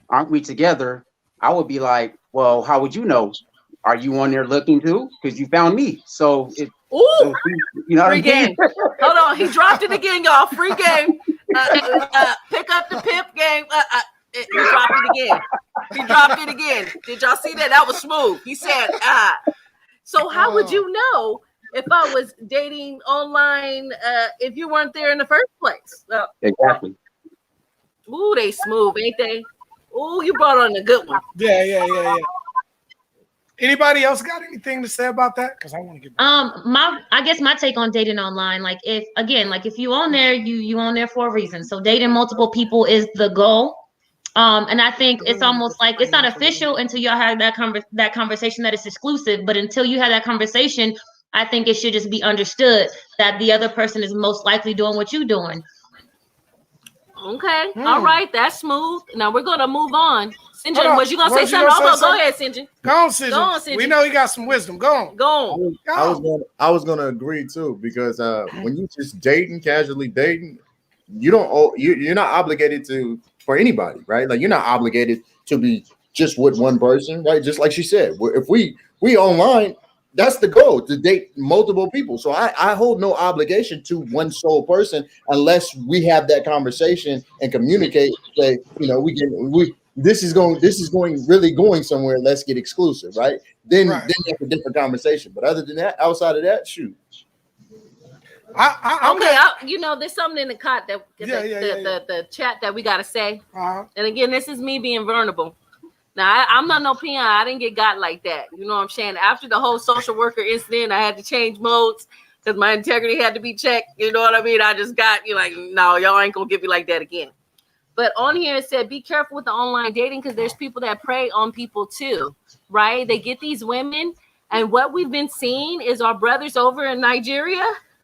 aren't we together? I would be like, well, how would you know? Are you on there looking too? Because you found me. So
free game. Hold on, he dropped it again, y'all. Free game. Pick up the pimp game. He dropped it again. Did y'all see that? That was smooth. He said, So how would you know if I was dating online if you weren't there in the first place?
Exactly.
Ooh, they smooth, ain't they? Ooh, you brought on a good one.
Yeah. Anybody else got anything to say about that? Because I want to get back.
I guess my take on dating online, if you on there, you on there for a reason. So dating multiple people is the goal. And I think it's almost like it's not official until y'all have that conversation that it's exclusive. But until you have that conversation, I think it should just be understood that the other person is most likely doing what you're doing.
Okay. All right. That's smooth. Now we're going to move on. St. John, was you going to say something? Go ahead, St. John.
Go on, St. John. We know you got some wisdom. Go on.
I was gonna agree too, because when you just casually dating, you're not obligated for anybody, right? Like, you're not obligated to be just with one person, right? Just like she said, if we online, that's the goal, to date multiple people. So I hold no obligation to one sole person unless we have that conversation and communicate. Say, this is going somewhere. Let's get exclusive, right? Then that's a different conversation. But other than that, outside of that, shoot.
There's something in the chat the chat that we gotta say. And again, this is me being vulnerable. Now, I'm not no peon. I didn't get got like that. You know what I'm saying? After the whole social worker incident, I had to change modes because my integrity had to be checked. You know what I mean? I just got no, y'all ain't gonna get me like that again. But on here it said, be careful with the online dating, because there's people that prey on people too, right? They get these women, and what we've been seeing is our brothers over in Nigeria.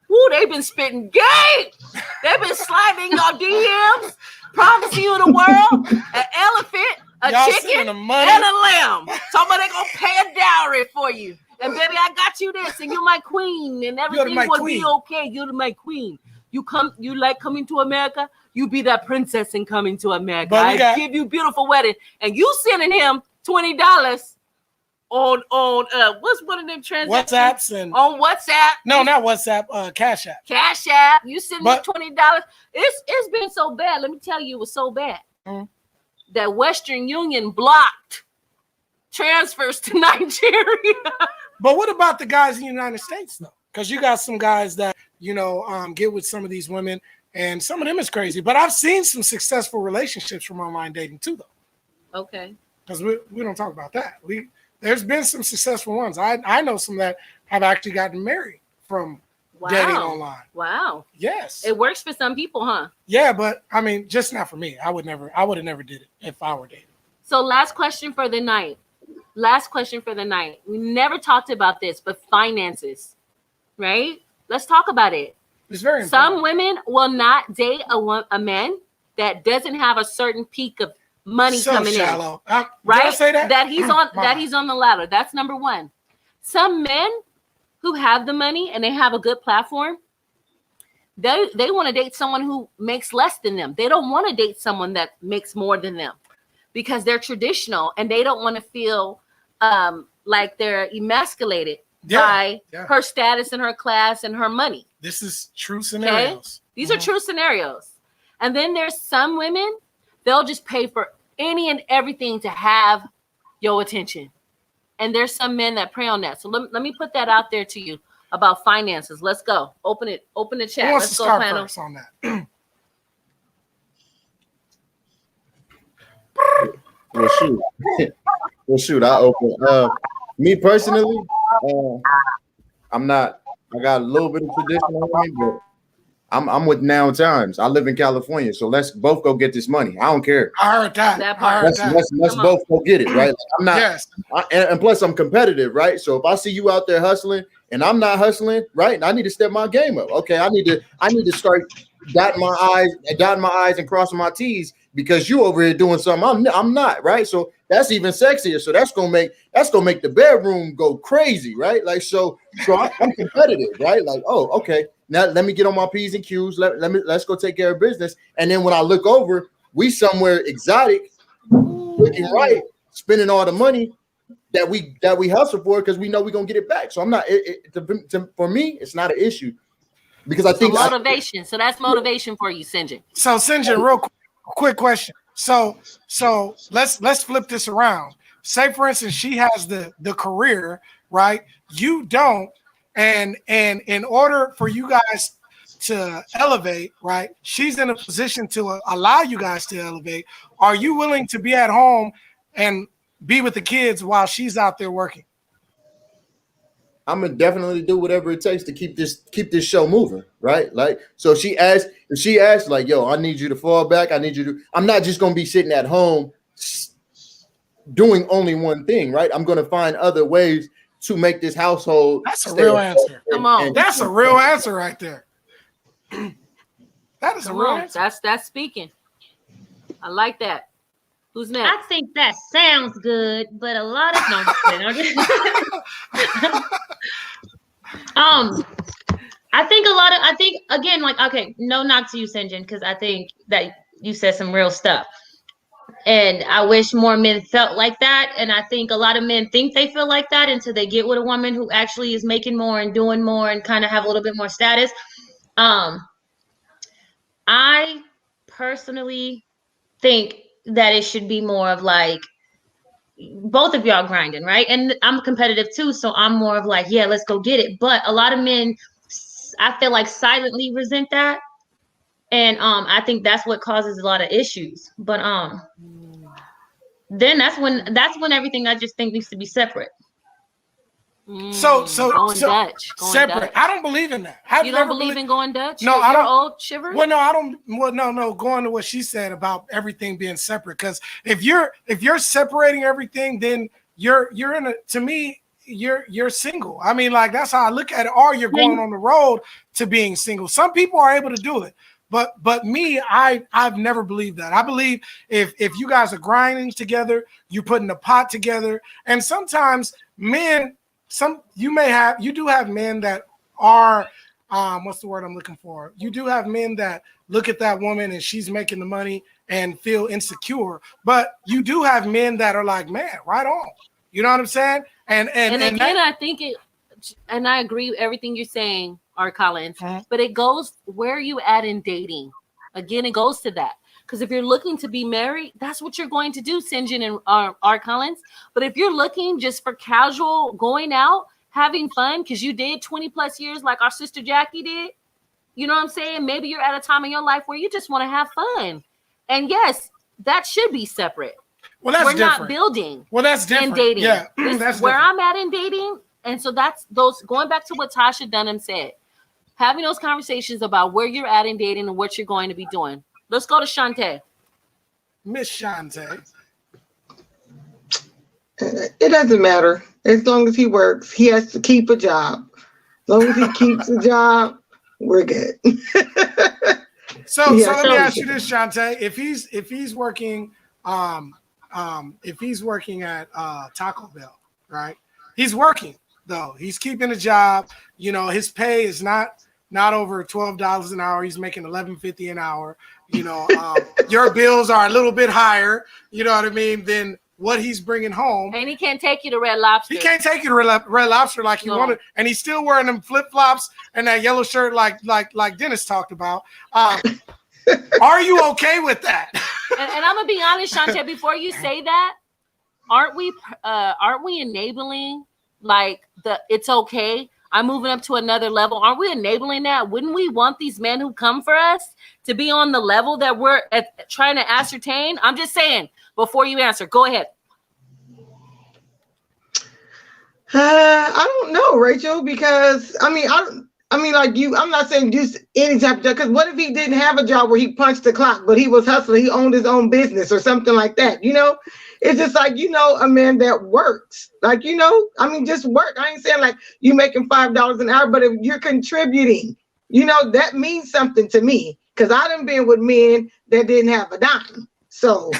Woo, they've been spitting game. They've been sliding your DMs, promising you the world, an elephant, a chicken, and a lamb. Somebody gonna pay a dowry for you. And baby, I got you this, and you're my queen, and everything will be okay. You're my queen. You like coming to America? You be that princess in Coming to America. I give you beautiful wedding, and you sending him $20 on what's one of them transactions?
WhatsApps and
on WhatsApp.
No, not WhatsApp. Cash App.
Cash App. You send me $20. It's been so bad. Let me tell you, it was so bad that Western Union blocked transfers to Nigeria.
But what about the guys in the United States though? Because you got some guys that, get with some of these women, and some of them is crazy. But I've seen some successful relationships from online dating too, though.
Okay.
Because we don't talk about that. There's been some successful ones. I know some that have actually gotten married from dating online.
Wow.
Yes.
It works for some people, huh?
Yeah, but I mean, just not for me. I would have never did it if I were dating.
So last question for the night. We never talked about this, but finances, right? Let's talk about it.
It's very important.
Some women will not date a man that doesn't have a certain peak of money coming
shallow.
in.
Right? Did I say that?
That he's on the ladder. That's number one. Some men who have the money and they have a good platform, they want to date someone who makes less than them. They don't want to date someone that makes more than them because they're traditional and they don't want to feel like they're emasculated by her status and her class and her money.
This is true scenarios.
Okay? These are true scenarios. And then there's some women, they'll just pay for any and everything to have your attention. And there's some men that prey on that. So let me put that out there to you about finances. Let's go. Open the chat.
Who wants
Let's
to
go,
start
panel.
first on that?
Well, shoot. I open. Me personally, I got a little bit of tradition on me, but I'm with now times. I live in California, so let's both go get this money. I don't care.
I heard that.
Let's both go get it, right? I'm not.
Yes.
And plus, I'm competitive, right? So if I see you out there hustling and I'm not hustling, right, I need to step my game up. Okay, I need to start dotting my I's and crossing my T's because you over here doing something I'm not, right? So that's even sexier. So that's gonna make the bedroom go crazy, right? Like so I'm competitive, right? Like, oh, okay. Now let me get on my P's and Q's. Let's go take care of business. And then when I look over, we somewhere exotic, looking right, spending all the money that we hustle for because we know we're gonna get it back. So I'm not. For me, it's not an issue because I think
motivation. So that's motivation for you, Sinjin.
So Sinjin, real quick question. So let's flip this around. Say for instance, she has the career, right? You don't. And in order for you guys to elevate, right, she's in a position to allow you guys to elevate. Are you willing to be at home and be with the kids while she's out there working?
I'm gonna definitely do whatever it takes to keep this show moving, right? Like, so if she asked, like, yo, I need you to fall back. I'm not just gonna be sitting at home doing only one thing, right? I'm gonna find other ways to make this household.
That's a real answer.
Come on.
That's a real answer right there. That is a real answer.
That's speaking. I like that. Who's next?
I think that sounds good, but a lot of I think again, like, okay, no knock to you, Sinjin, because I think that you said some real stuff. And I wish more men felt like that. And I think a lot of men think they feel like that until they get with a woman who actually is making more and doing more and kind of have a little bit more status. I personally think that it should be more of like both of y'all grinding, right? And I'm competitive too, so I'm more of like, yeah, let's go get it. But a lot of men, I feel like, silently resent that. And I think that's what causes a lot of issues. But then that's when everything I just think needs to be separate.
So
Dutch.
Separate.
Dutch.
I don't believe in that.
You don't believe in going Dutch?
No, I don't.
Old shiver?
Well, no, I don't. Well, no. Going to what she said about everything being separate, because if you're separating everything, then you're in a. To me, you're single. I mean, like, that's how I look at it. Or you're going on the road to being single. Some people are able to do it. But me, I've never believed that. I believe if you guys are grinding together, you're putting the pot together, and sometimes men, you do have men that are what's the word I'm looking for? You do have men that look at that woman and she's making the money and feel insecure, but you do have men that are like, man, right on. You know what I'm saying? And again,
I think and I agree with everything you're saying, R. Collins, but it goes, where are you at in dating? Again, it goes to that. Because if you're looking to be married, that's what you're going to do, Sinjin and R. Collins. But if you're looking just for casual going out, having fun, because you did 20 plus years like our sister Jackie did, you know what I'm saying? Maybe you're at a time in your life where you just want to have fun. And yes, that should be separate.
Well, that's
We're
different.
not building.
Well, that's different.
In dating.
Yeah,
This
that's
is where
different.
I'm at in dating. And so that's those, going back to what Tasha Dunham said, having those conversations about where you're at in dating and what you're going to be doing. Let's go to Shantae.
Miss Shantae.
It doesn't matter. As long as he works, he has to keep a job. As long as he keeps a job, we're good.
So let me ask you this, Shantae. If he's working at Taco Bell, right? He's working though. He's keeping a job. You know, his pay is not over $12 an hour. He's making $11.50 an hour. You know, your bills are a little bit higher. You know what I mean? Than what he's bringing home.
And he can't take you to Red Lobster.
He can't take you to Red Lobster like he wanted, and he's still wearing them flip flops and that yellow shirt like Dennis talked about. Are you okay with that?
And I'm gonna be honest, Shantae. Before you say that, aren't we enabling like it's okay? I'm moving up to another level. Aren't we enabling that? Wouldn't we want these men who come for us to be on the level that we're trying to ascertain? I'm just saying. Before you answer, go ahead.
I don't know, Rachel, because I mean, like you, I'm not saying do any type of job. Because what if he didn't have a job where he punched the clock, but he was hustling, he owned his own business or something like that? You know, it's just like, you know, a man that works, like, you know, I mean, just work. I ain't saying like you making $5 an hour, but if you're contributing, you know, that means something to me. Because I done been with men that didn't have a dime, so.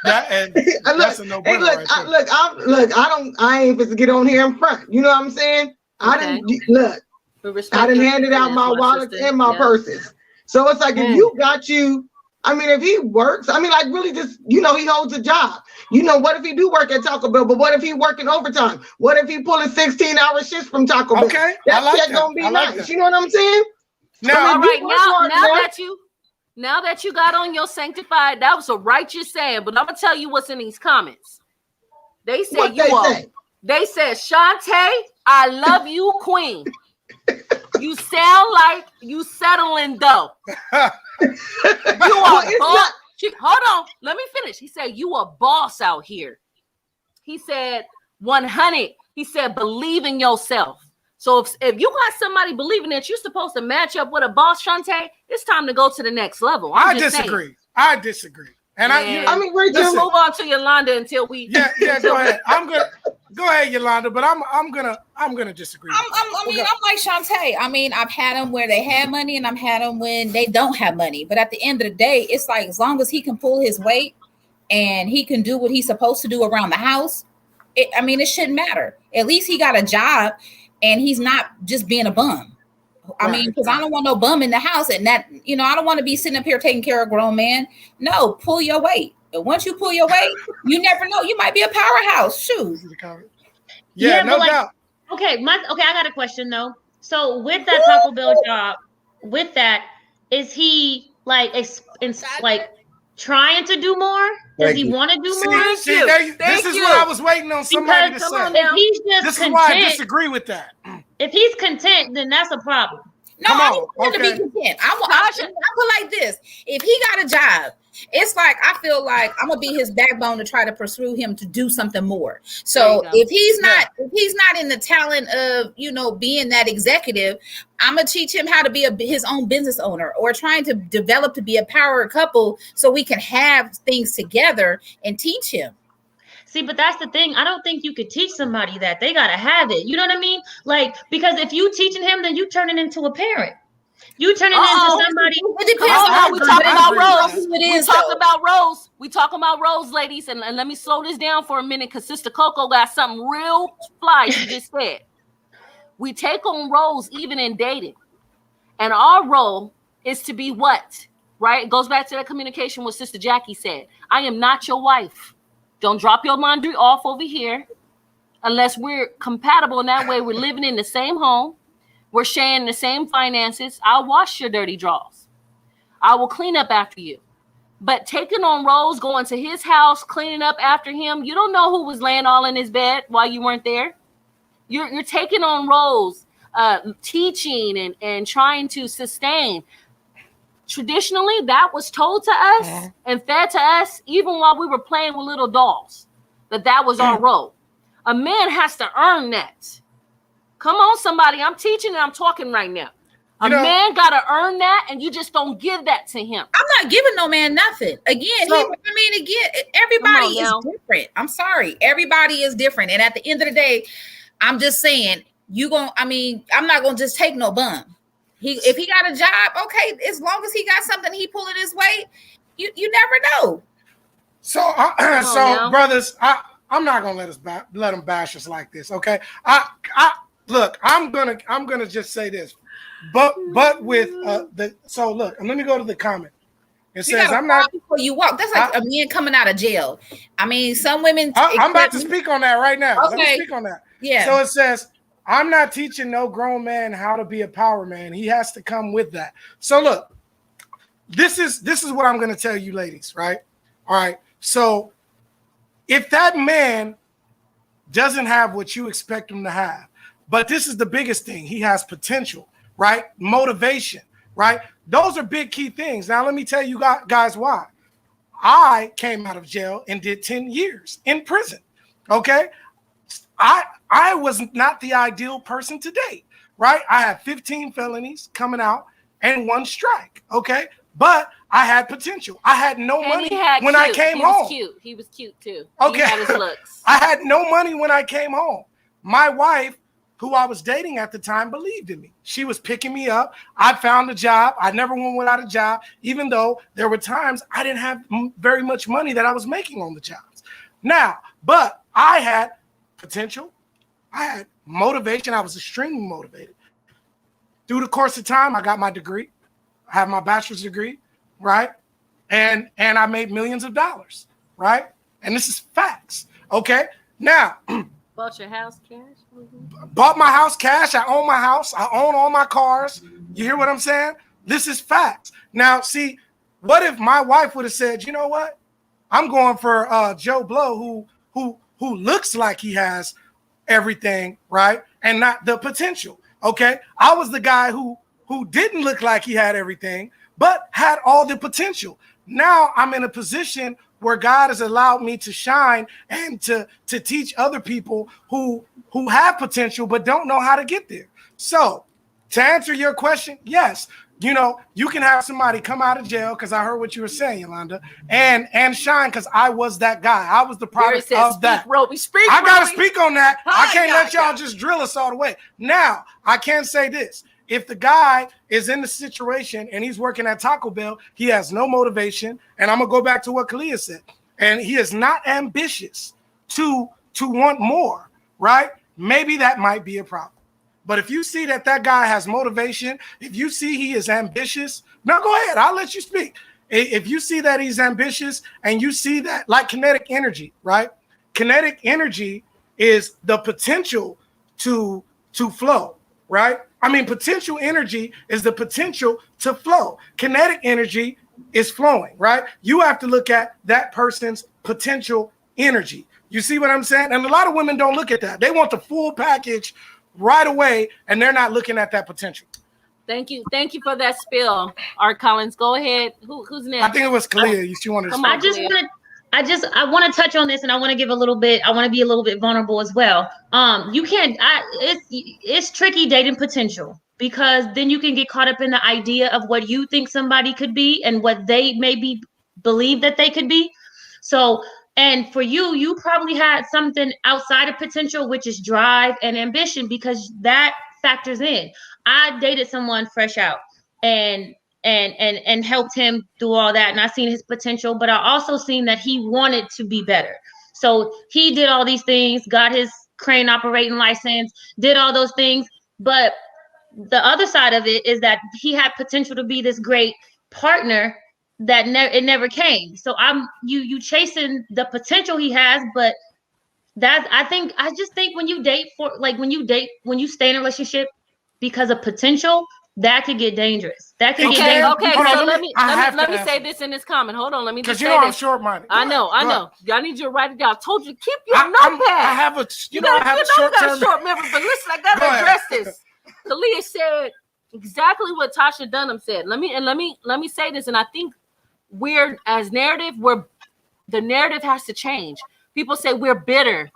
That's a no-brainer.
I ain't supposed to get on here in front. You know what I'm saying? I didn't handed out my wallets and my purses. So it's like, if you got I mean, if he works, I mean, like really just, you know, he holds a job. You know, what if he do work at Taco Bell, but what if he working overtime? What if he pulling 16-hour shifts from Taco Bell?
Okay,
That's gonna be nice. That. You know what I'm saying?
Now,
all right, now that you got on your sanctified, that was a righteous saying, but I'm gonna tell you what's in these comments. They said they said, Shantae, I love you, queen. You sound like you settling though. You are boss. Hold on, let me finish. He said you a boss out here. He said 100. He said believe in yourself. So if you got somebody believing that you're supposed to match up with a boss, Shantae, it's time to go to the next level. I disagree.
And
I mean, we're
just move on to Yolanda until we.
Yeah. Go ahead. Go ahead, Yolanda. But I'm gonna disagree.
I'm like Shantae. I mean, I've had them where they had money, and I've had them when they don't have money. But at the end of the day, it's like as long as he can pull his weight and he can do what he's supposed to do around the house, it shouldn't matter. At least he got a job. And he's not just being a bum. I mean, because I don't want no bum in the house. And that, you know, I don't want to be sitting up here taking care of a grown man. No, pull your weight. And once you pull your weight, you never know. You might be a powerhouse. Shoot.
Yeah, no doubt.
Okay, I got a question though. So with that Taco Bell job, with that, is he like trying to do more? Does he want to do more?
This is what I was waiting on somebody to say.
If he's just
this
content,
is why I disagree with that.
If he's content, then that's a problem.
No, I don't want to be content. I put like this. If he got a job, it's like I feel like I'm gonna be his backbone to try to pursue him to do something more. So if he's not in the talent of, you know, being that executive, I'm gonna teach him how to be his own business owner, or trying to develop to be a power couple so we can have things together and teach him.
See, but that's the thing. I don't think you could teach somebody that. They got to have it. You know what I mean? Like, because if you teaching him, then you turning into a parent. You turning into somebody.
It depends. We talking about roles. We talking about roles, ladies. And let me slow this down for a minute, because Sister Coco got something real fly she just said. We take on roles even in dating. And our role is to be what? Right? It goes back to that communication what Sister Jackie said. I am not your wife. Don't drop your laundry off over here unless we're compatible in that way. We're living in the same home. We're sharing the same finances. I'll wash your dirty drawers. I will clean up after you. but taking on roles, going to his house, cleaning up after him. You don't know who was laying all in his bed while you weren't there. You're taking on roles, teaching and trying to sustain. Traditionally, that was told to us and fed to us even while we were playing with little dolls, that was our role. A man has to earn that. Come on, somebody. I'm teaching and I'm talking right now. Man got to earn that, and you just don't give that to him.
I'm not giving no man nothing. Again, everybody is different. I'm sorry. Everybody is different. And at the end of the day, I'm just saying, I'm not going to just take no bum. If he got a job, okay, as long as he got something he pulling his weight, you never know.
So, brothers, I'm not gonna let them bash us like this, okay? Look, I'm gonna just say this, but with look, and let me go to the comment. It says I'm not
before you walk. That's like a man coming out of jail. I mean, some women.
I'm about to speak on that right now.
Okay.
Let me speak on that.
Yeah.
So it says, I'm not teaching no grown man how to be a power man. He has to come with that. So look, this is what I'm going to tell you, ladies, right? All right. So if that man doesn't have what you expect him to have, but this is the biggest thing, he has potential, right? Motivation, right? Those are big key things. Now, let me tell you guys why. I came out of jail and did 10 years in prison, okay? I was not the ideal person to date, right? I had 15 felonies coming out and 1 strike, okay? But I had potential. I had no money when I came home.
He was cute too.
Okay.
He had his looks.
I had no money when I came home. My wife, who I was dating at the time, believed in me. She was picking me up. I found a job. I never went without a job, even though there were times I didn't have very much money that I was making on the jobs. Now, but I had potential. I had motivation. I was extremely motivated. Through the course of time, I got my degree. I have my bachelor's degree, right? And I made millions of dollars, right? And this is facts, okay? Now,
bought your house cash?
Bought my house cash. I own my house. I own all my cars. You hear what I'm saying? This is facts. Now, see, what if my wife would have said, you know what? I'm going for Joe Blow, who looks like he has everything, right? And not the potential, okay? I was the guy who didn't look like he had everything, but had all the potential. Now I'm in a position where God has allowed me to shine and to teach other people who have potential but don't know how to get there. So to answer your question, yes, you can have somebody come out of jail, because I heard what you were saying, Yolanda, and shine, because I was that guy. I was the product of that. I got to speak on that. I can't let y'all just drill us all the way. Now, I can say this. If the guy is in the situation and he's working at Taco Bell, he has no motivation. And I'm going to go back to what Kalia said. And he is not ambitious to want more, right? Maybe that might be a problem. But if you see that guy has motivation, if you see he is ambitious, now go ahead. I'll let you speak. If you see that he's ambitious and you see that, like kinetic energy, right? Kinetic energy is the potential to flow, right? I mean, potential energy is the potential to flow. Kinetic energy is flowing, right? You have to look at that person's potential energy. You see what I'm saying? And a lot of women don't look at that. They want the full package right away, and they're not looking at that potential.
Thank you for that spill, Art Collins. Go ahead. Who's next?
I think it was Kalia. She wanted to.
I want to touch on this, and I want to give a little bit. I want to be a little bit vulnerable as well. You can't. It's tricky dating potential, because then you can get caught up in the idea of what you think somebody could be and what they maybe believe that they could be. So, and for you probably had something outside of potential, which is drive and ambition, because that factors in. I dated someone fresh out, and helped him do all that. And I seen his potential, but I also seen that he wanted to be better. So he did all these things, got his crane operating license, did all those things. But the other side of it is that he had potential to be this great partner that it never came. So you chasing the potential he has, but I just think when you stay in a relationship because of potential, that could get dangerous. That could get
Okay,
dangerous.
okay.
Hold on,
So let me
answer.
say this in this comment. Hold on, let me just
Because
say
you know I'm
this.
short-minded.
I know. I need you to write it down. I told you to keep your notepad.
I have a,
you got a
short-term
short memory, but listen, I gotta address this. Kalia said exactly what Tasha Dunham said. Let me say this, and I think the narrative has to change. People say we're bitter,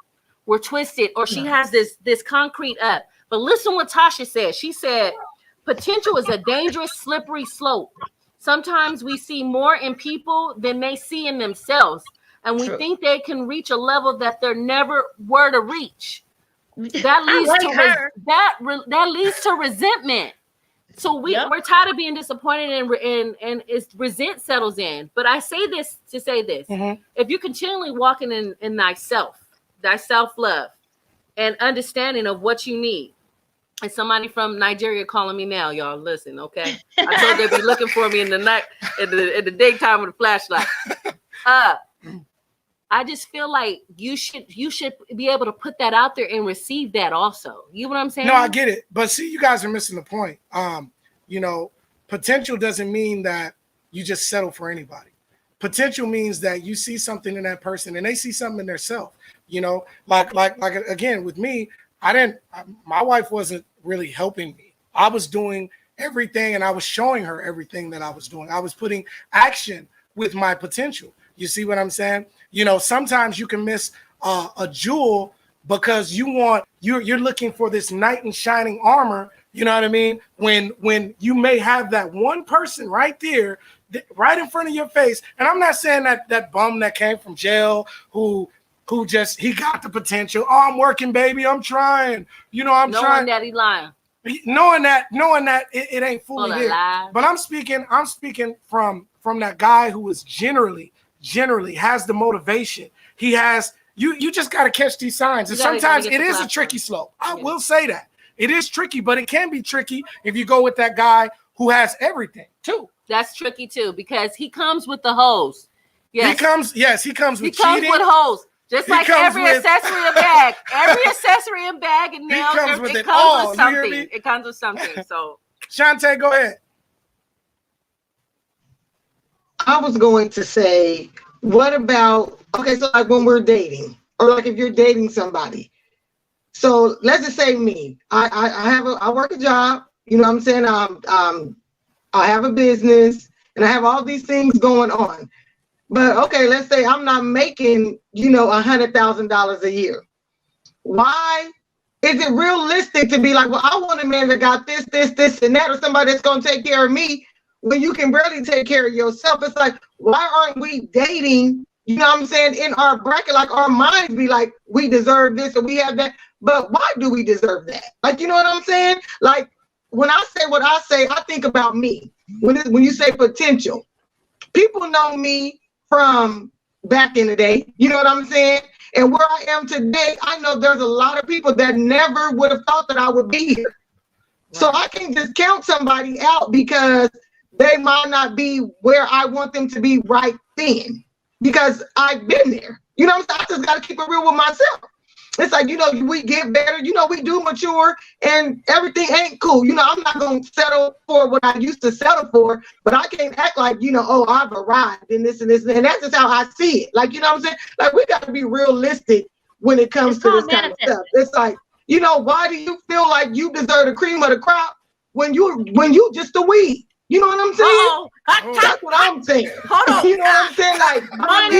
we're twisted, or she has this concrete up. But listen what Tasha said. She said, potential is a dangerous, slippery slope. Sometimes we see more in people than they see in themselves, and we think they can reach a level that they're never were to reach. That leads that leads to resentment. So we're tired of being disappointed, and it's resent settles in. But I say this to say this: if you're continually walking in thyself love, and understanding of what you need. And somebody from Nigeria calling me now, y'all. Listen, okay. I told they'd be looking for me in the night, in the daytime with a flashlight. I just feel like you should be able to put that out there and receive that also. You know what I'm saying?
No, I get it. But see, you guys are missing the point. Potential doesn't mean that you just settle for anybody. Potential means that you see something in that person and they see something in themselves. Like again, with me, my wife wasn't really helping me. I was doing everything and I was showing her everything that I was doing. I was putting action with my potential. You see what I'm saying? Sometimes you can miss a jewel because you're looking for this knight in shining armor. You know what I mean? When you may have that one person right there, right in front of your face. And I'm not saying that bum that came from jail who he got the potential. Oh, I'm working, baby. I'm trying. I'm trying.
Knowing that he lying.
Knowing that it ain't fully here. But I'm speaking from that guy who is generally has the motivation. He has you just got to catch these signs. And sometimes it is a tricky slope. I will say that. It is tricky, but it can be tricky if you go with that guy who has everything too.
That's tricky too, because he comes with the hose. Yes. He comes with cheating.
He comes
with hose. Just like every accessory and bag. Every accessory and bag and nails. It comes with something. It comes with something. So
Shantae, go ahead.
I was going to say, what about, so like when we're dating, or like if you're dating somebody. So let's just say me. I work a job, you know what I'm saying? I have a business and I have all these things going on. But okay, let's say I'm not making, $100,000 a year. Why is it realistic to be like, well, I want a man that got this, and that, or somebody that's going to take care of me when you can barely take care of yourself? It's like, why aren't we dating, in our bracket? Like our minds be like, we deserve this or we have that. But why do we deserve that? Like, you know what I'm saying? Like, when I say what I say, I think about me. When you say potential, people know me from back in the day, you know what I'm saying? And where I am today, I know there's a lot of people that never would have thought that I would be here. Right. So I can't just count somebody out because they might not be where I want them to be right then, because I've been there. You know what I'm saying? I just got to keep it real with myself. It's like, we get better, we do mature and everything ain't cool. I'm not going to settle for what I used to settle for, but I can't act like, I've arrived in this and this. And that's just how I see it. Like, you know what I'm saying? Like, we got to be realistic when it comes to this kind of stuff. It's like, why do you feel like you deserve the cream of the crop when you just a weed? You know what I'm saying? That's what I'm saying.
Hold on.
You know what I'm saying? Like, come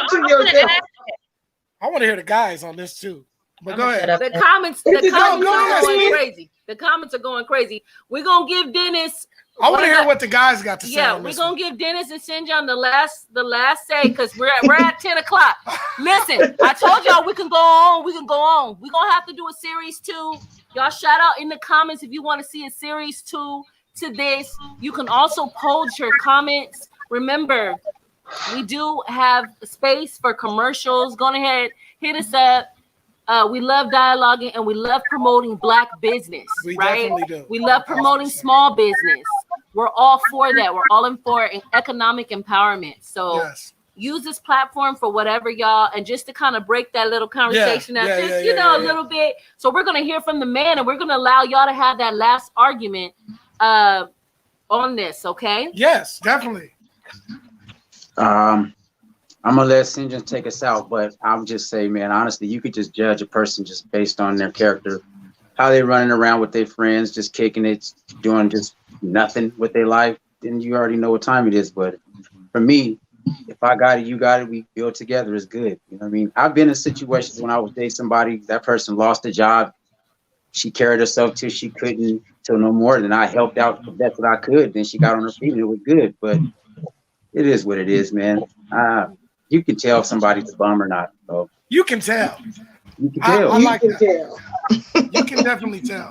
to yourself.
I want to hear the guys on this too. But go ahead.
The comments are going crazy. The comments are going crazy. We're gonna give Dennis.
I want to hear what the guys got to say.
Yeah, we're gonna give Dennis and Sinjan the last say because we're at 10 o'clock. Listen, I told y'all we can go on. We're gonna have to do a series 2. Y'all shout out in the comments if you want to see a series 2 to this. You can also post your comments. Remember, we do have space for commercials. Go ahead, hit us up. We love dialoguing and we love promoting Black business, right?
Definitely do.
We love promoting small business. We're all for that. We're all in for economic empowerment. So use this platform for whatever y'all, and just to kind of break that little conversation up, a little bit. So we're going to hear from the man, and we're going to allow y'all to have that last argument on this, okay?
Yes, definitely.
I'm gonna let Sinjin take us out, but I'll just say, man, honestly, you could just judge a person just based on their character, how they running around with their friends, just kicking it, doing just nothing with their life. Then you already know what time it is. But for me, if I got it, you got it, we build together, is good. You know what I mean? I've been in situations when I was dating somebody, that person lost a job. She carried herself till she couldn't, till no more. Then I helped out the best that I could. Then she got on her feet and it was good. But it is what it is, man. You can tell if somebody's a bum or not. So.
You can tell.
You can tell.
I like that. You can definitely tell.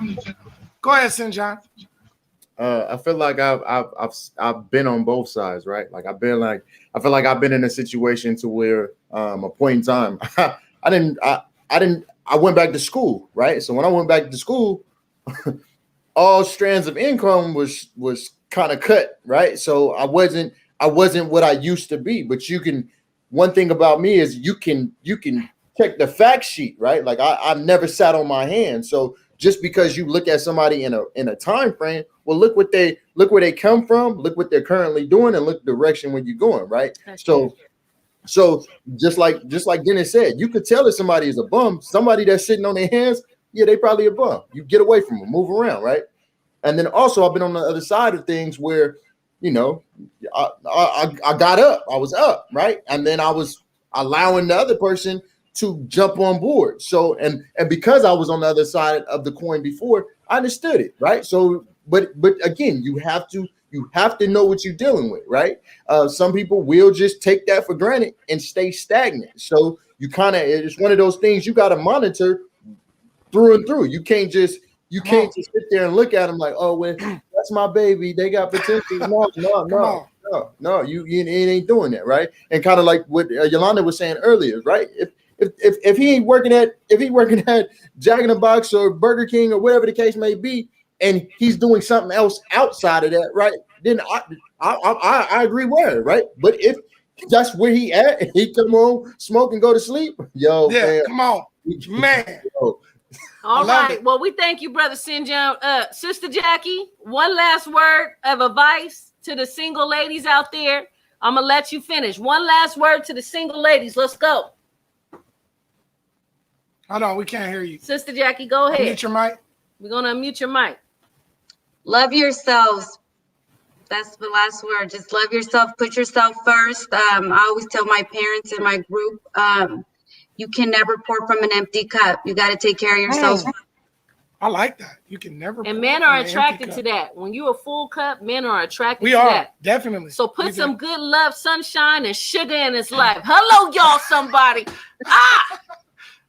Go ahead, Sinjan.
I feel like I've been on both sides, right? Like I feel like I've been in a situation to where a point in time I went back to school, right? So when I went back to school, all strands of income was kind of cut, right? So I wasn't what I used to be. But one thing about me is you can check the fact sheet, right? Like I never sat on my hands. So just because you look at somebody in a time frame, well, look where they come from, look what they're currently doing, and look the direction where you're going, right? So just like Dennis said, you could tell if somebody is a bum. Somebody that's sitting on their hands, yeah, they probably a bum. You get away from them, move around, right? And then also I've been on the other side of things where, you know, I got up, I was up, right? And then I was allowing the other person to jump on board. So, and because I was on the other side of the coin before, I understood it, right? So, but again, you have to know what you're dealing with, right? Some people will just take that for granted and stay stagnant. So it's one of those things you got to monitor through and through. You can't just sit there and look at them like, oh, well, that's my baby, they got potential. No, you ain't doing that, right? And kind of like what Yolanda was saying earlier, right? If he ain't working at Jack in the Box or Burger King or whatever the case may be, and he's doing something else outside of that, right? Then I agree with her, right? But if that's where he at, and he come home, smoke, and go to sleep, yo,
yeah,
man,
come on, man.
Yo.
All right. Well, we thank you, Brother Sinjan. Sister Jackie, one last word of advice to the single ladies out there. I'm gonna let you finish. One last word to the single ladies. Let's go.
Hold on, we can't hear you.
Sister Jackie, go ahead.
Unmute your mic.
We're gonna unmute your mic.
Love yourselves. That's the last word. Just love yourself. Put yourself first. I always tell my parents in my group, you can never pour from an empty cup. You got to take care of yourself.
I like that. You can never.
And men are attracted to that. When you're a full cup, men are attracted to that.
Definitely.
So put some good love, sunshine, and sugar in his life. Hello, y'all, somebody.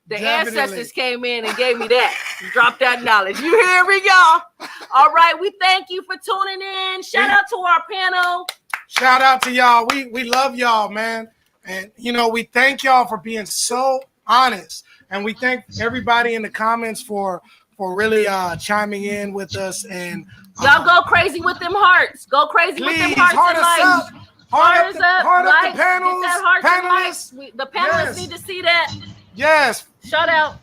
The ancestors came in and gave me that. Drop that knowledge. You hear me, y'all? All right. We thank you for tuning in. Shout out to our panel.
Shout out to y'all. We love y'all, man. And, you know, we thank y'all for being so honest. And we thank everybody in the comments for really chiming in with us. And
y'all go crazy with them hearts. Go crazy with them hearts and likes. Heart up the panelists. The panelists need to see that.
Yes.
Shout out.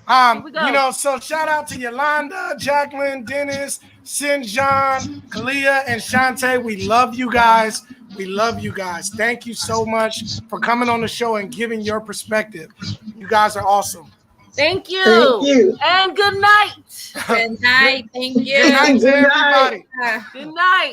You know, so shout out to Yolanda, Jacqueline, Dennis, Sinjan, Kalia, and Shantae. We love you guys. We love you guys. Thank you so much for coming on the show and giving your perspective. You guys are awesome.
Thank you.
Thank you.
And good night.
Good night. Thank you.
Good night to everybody.
Good night.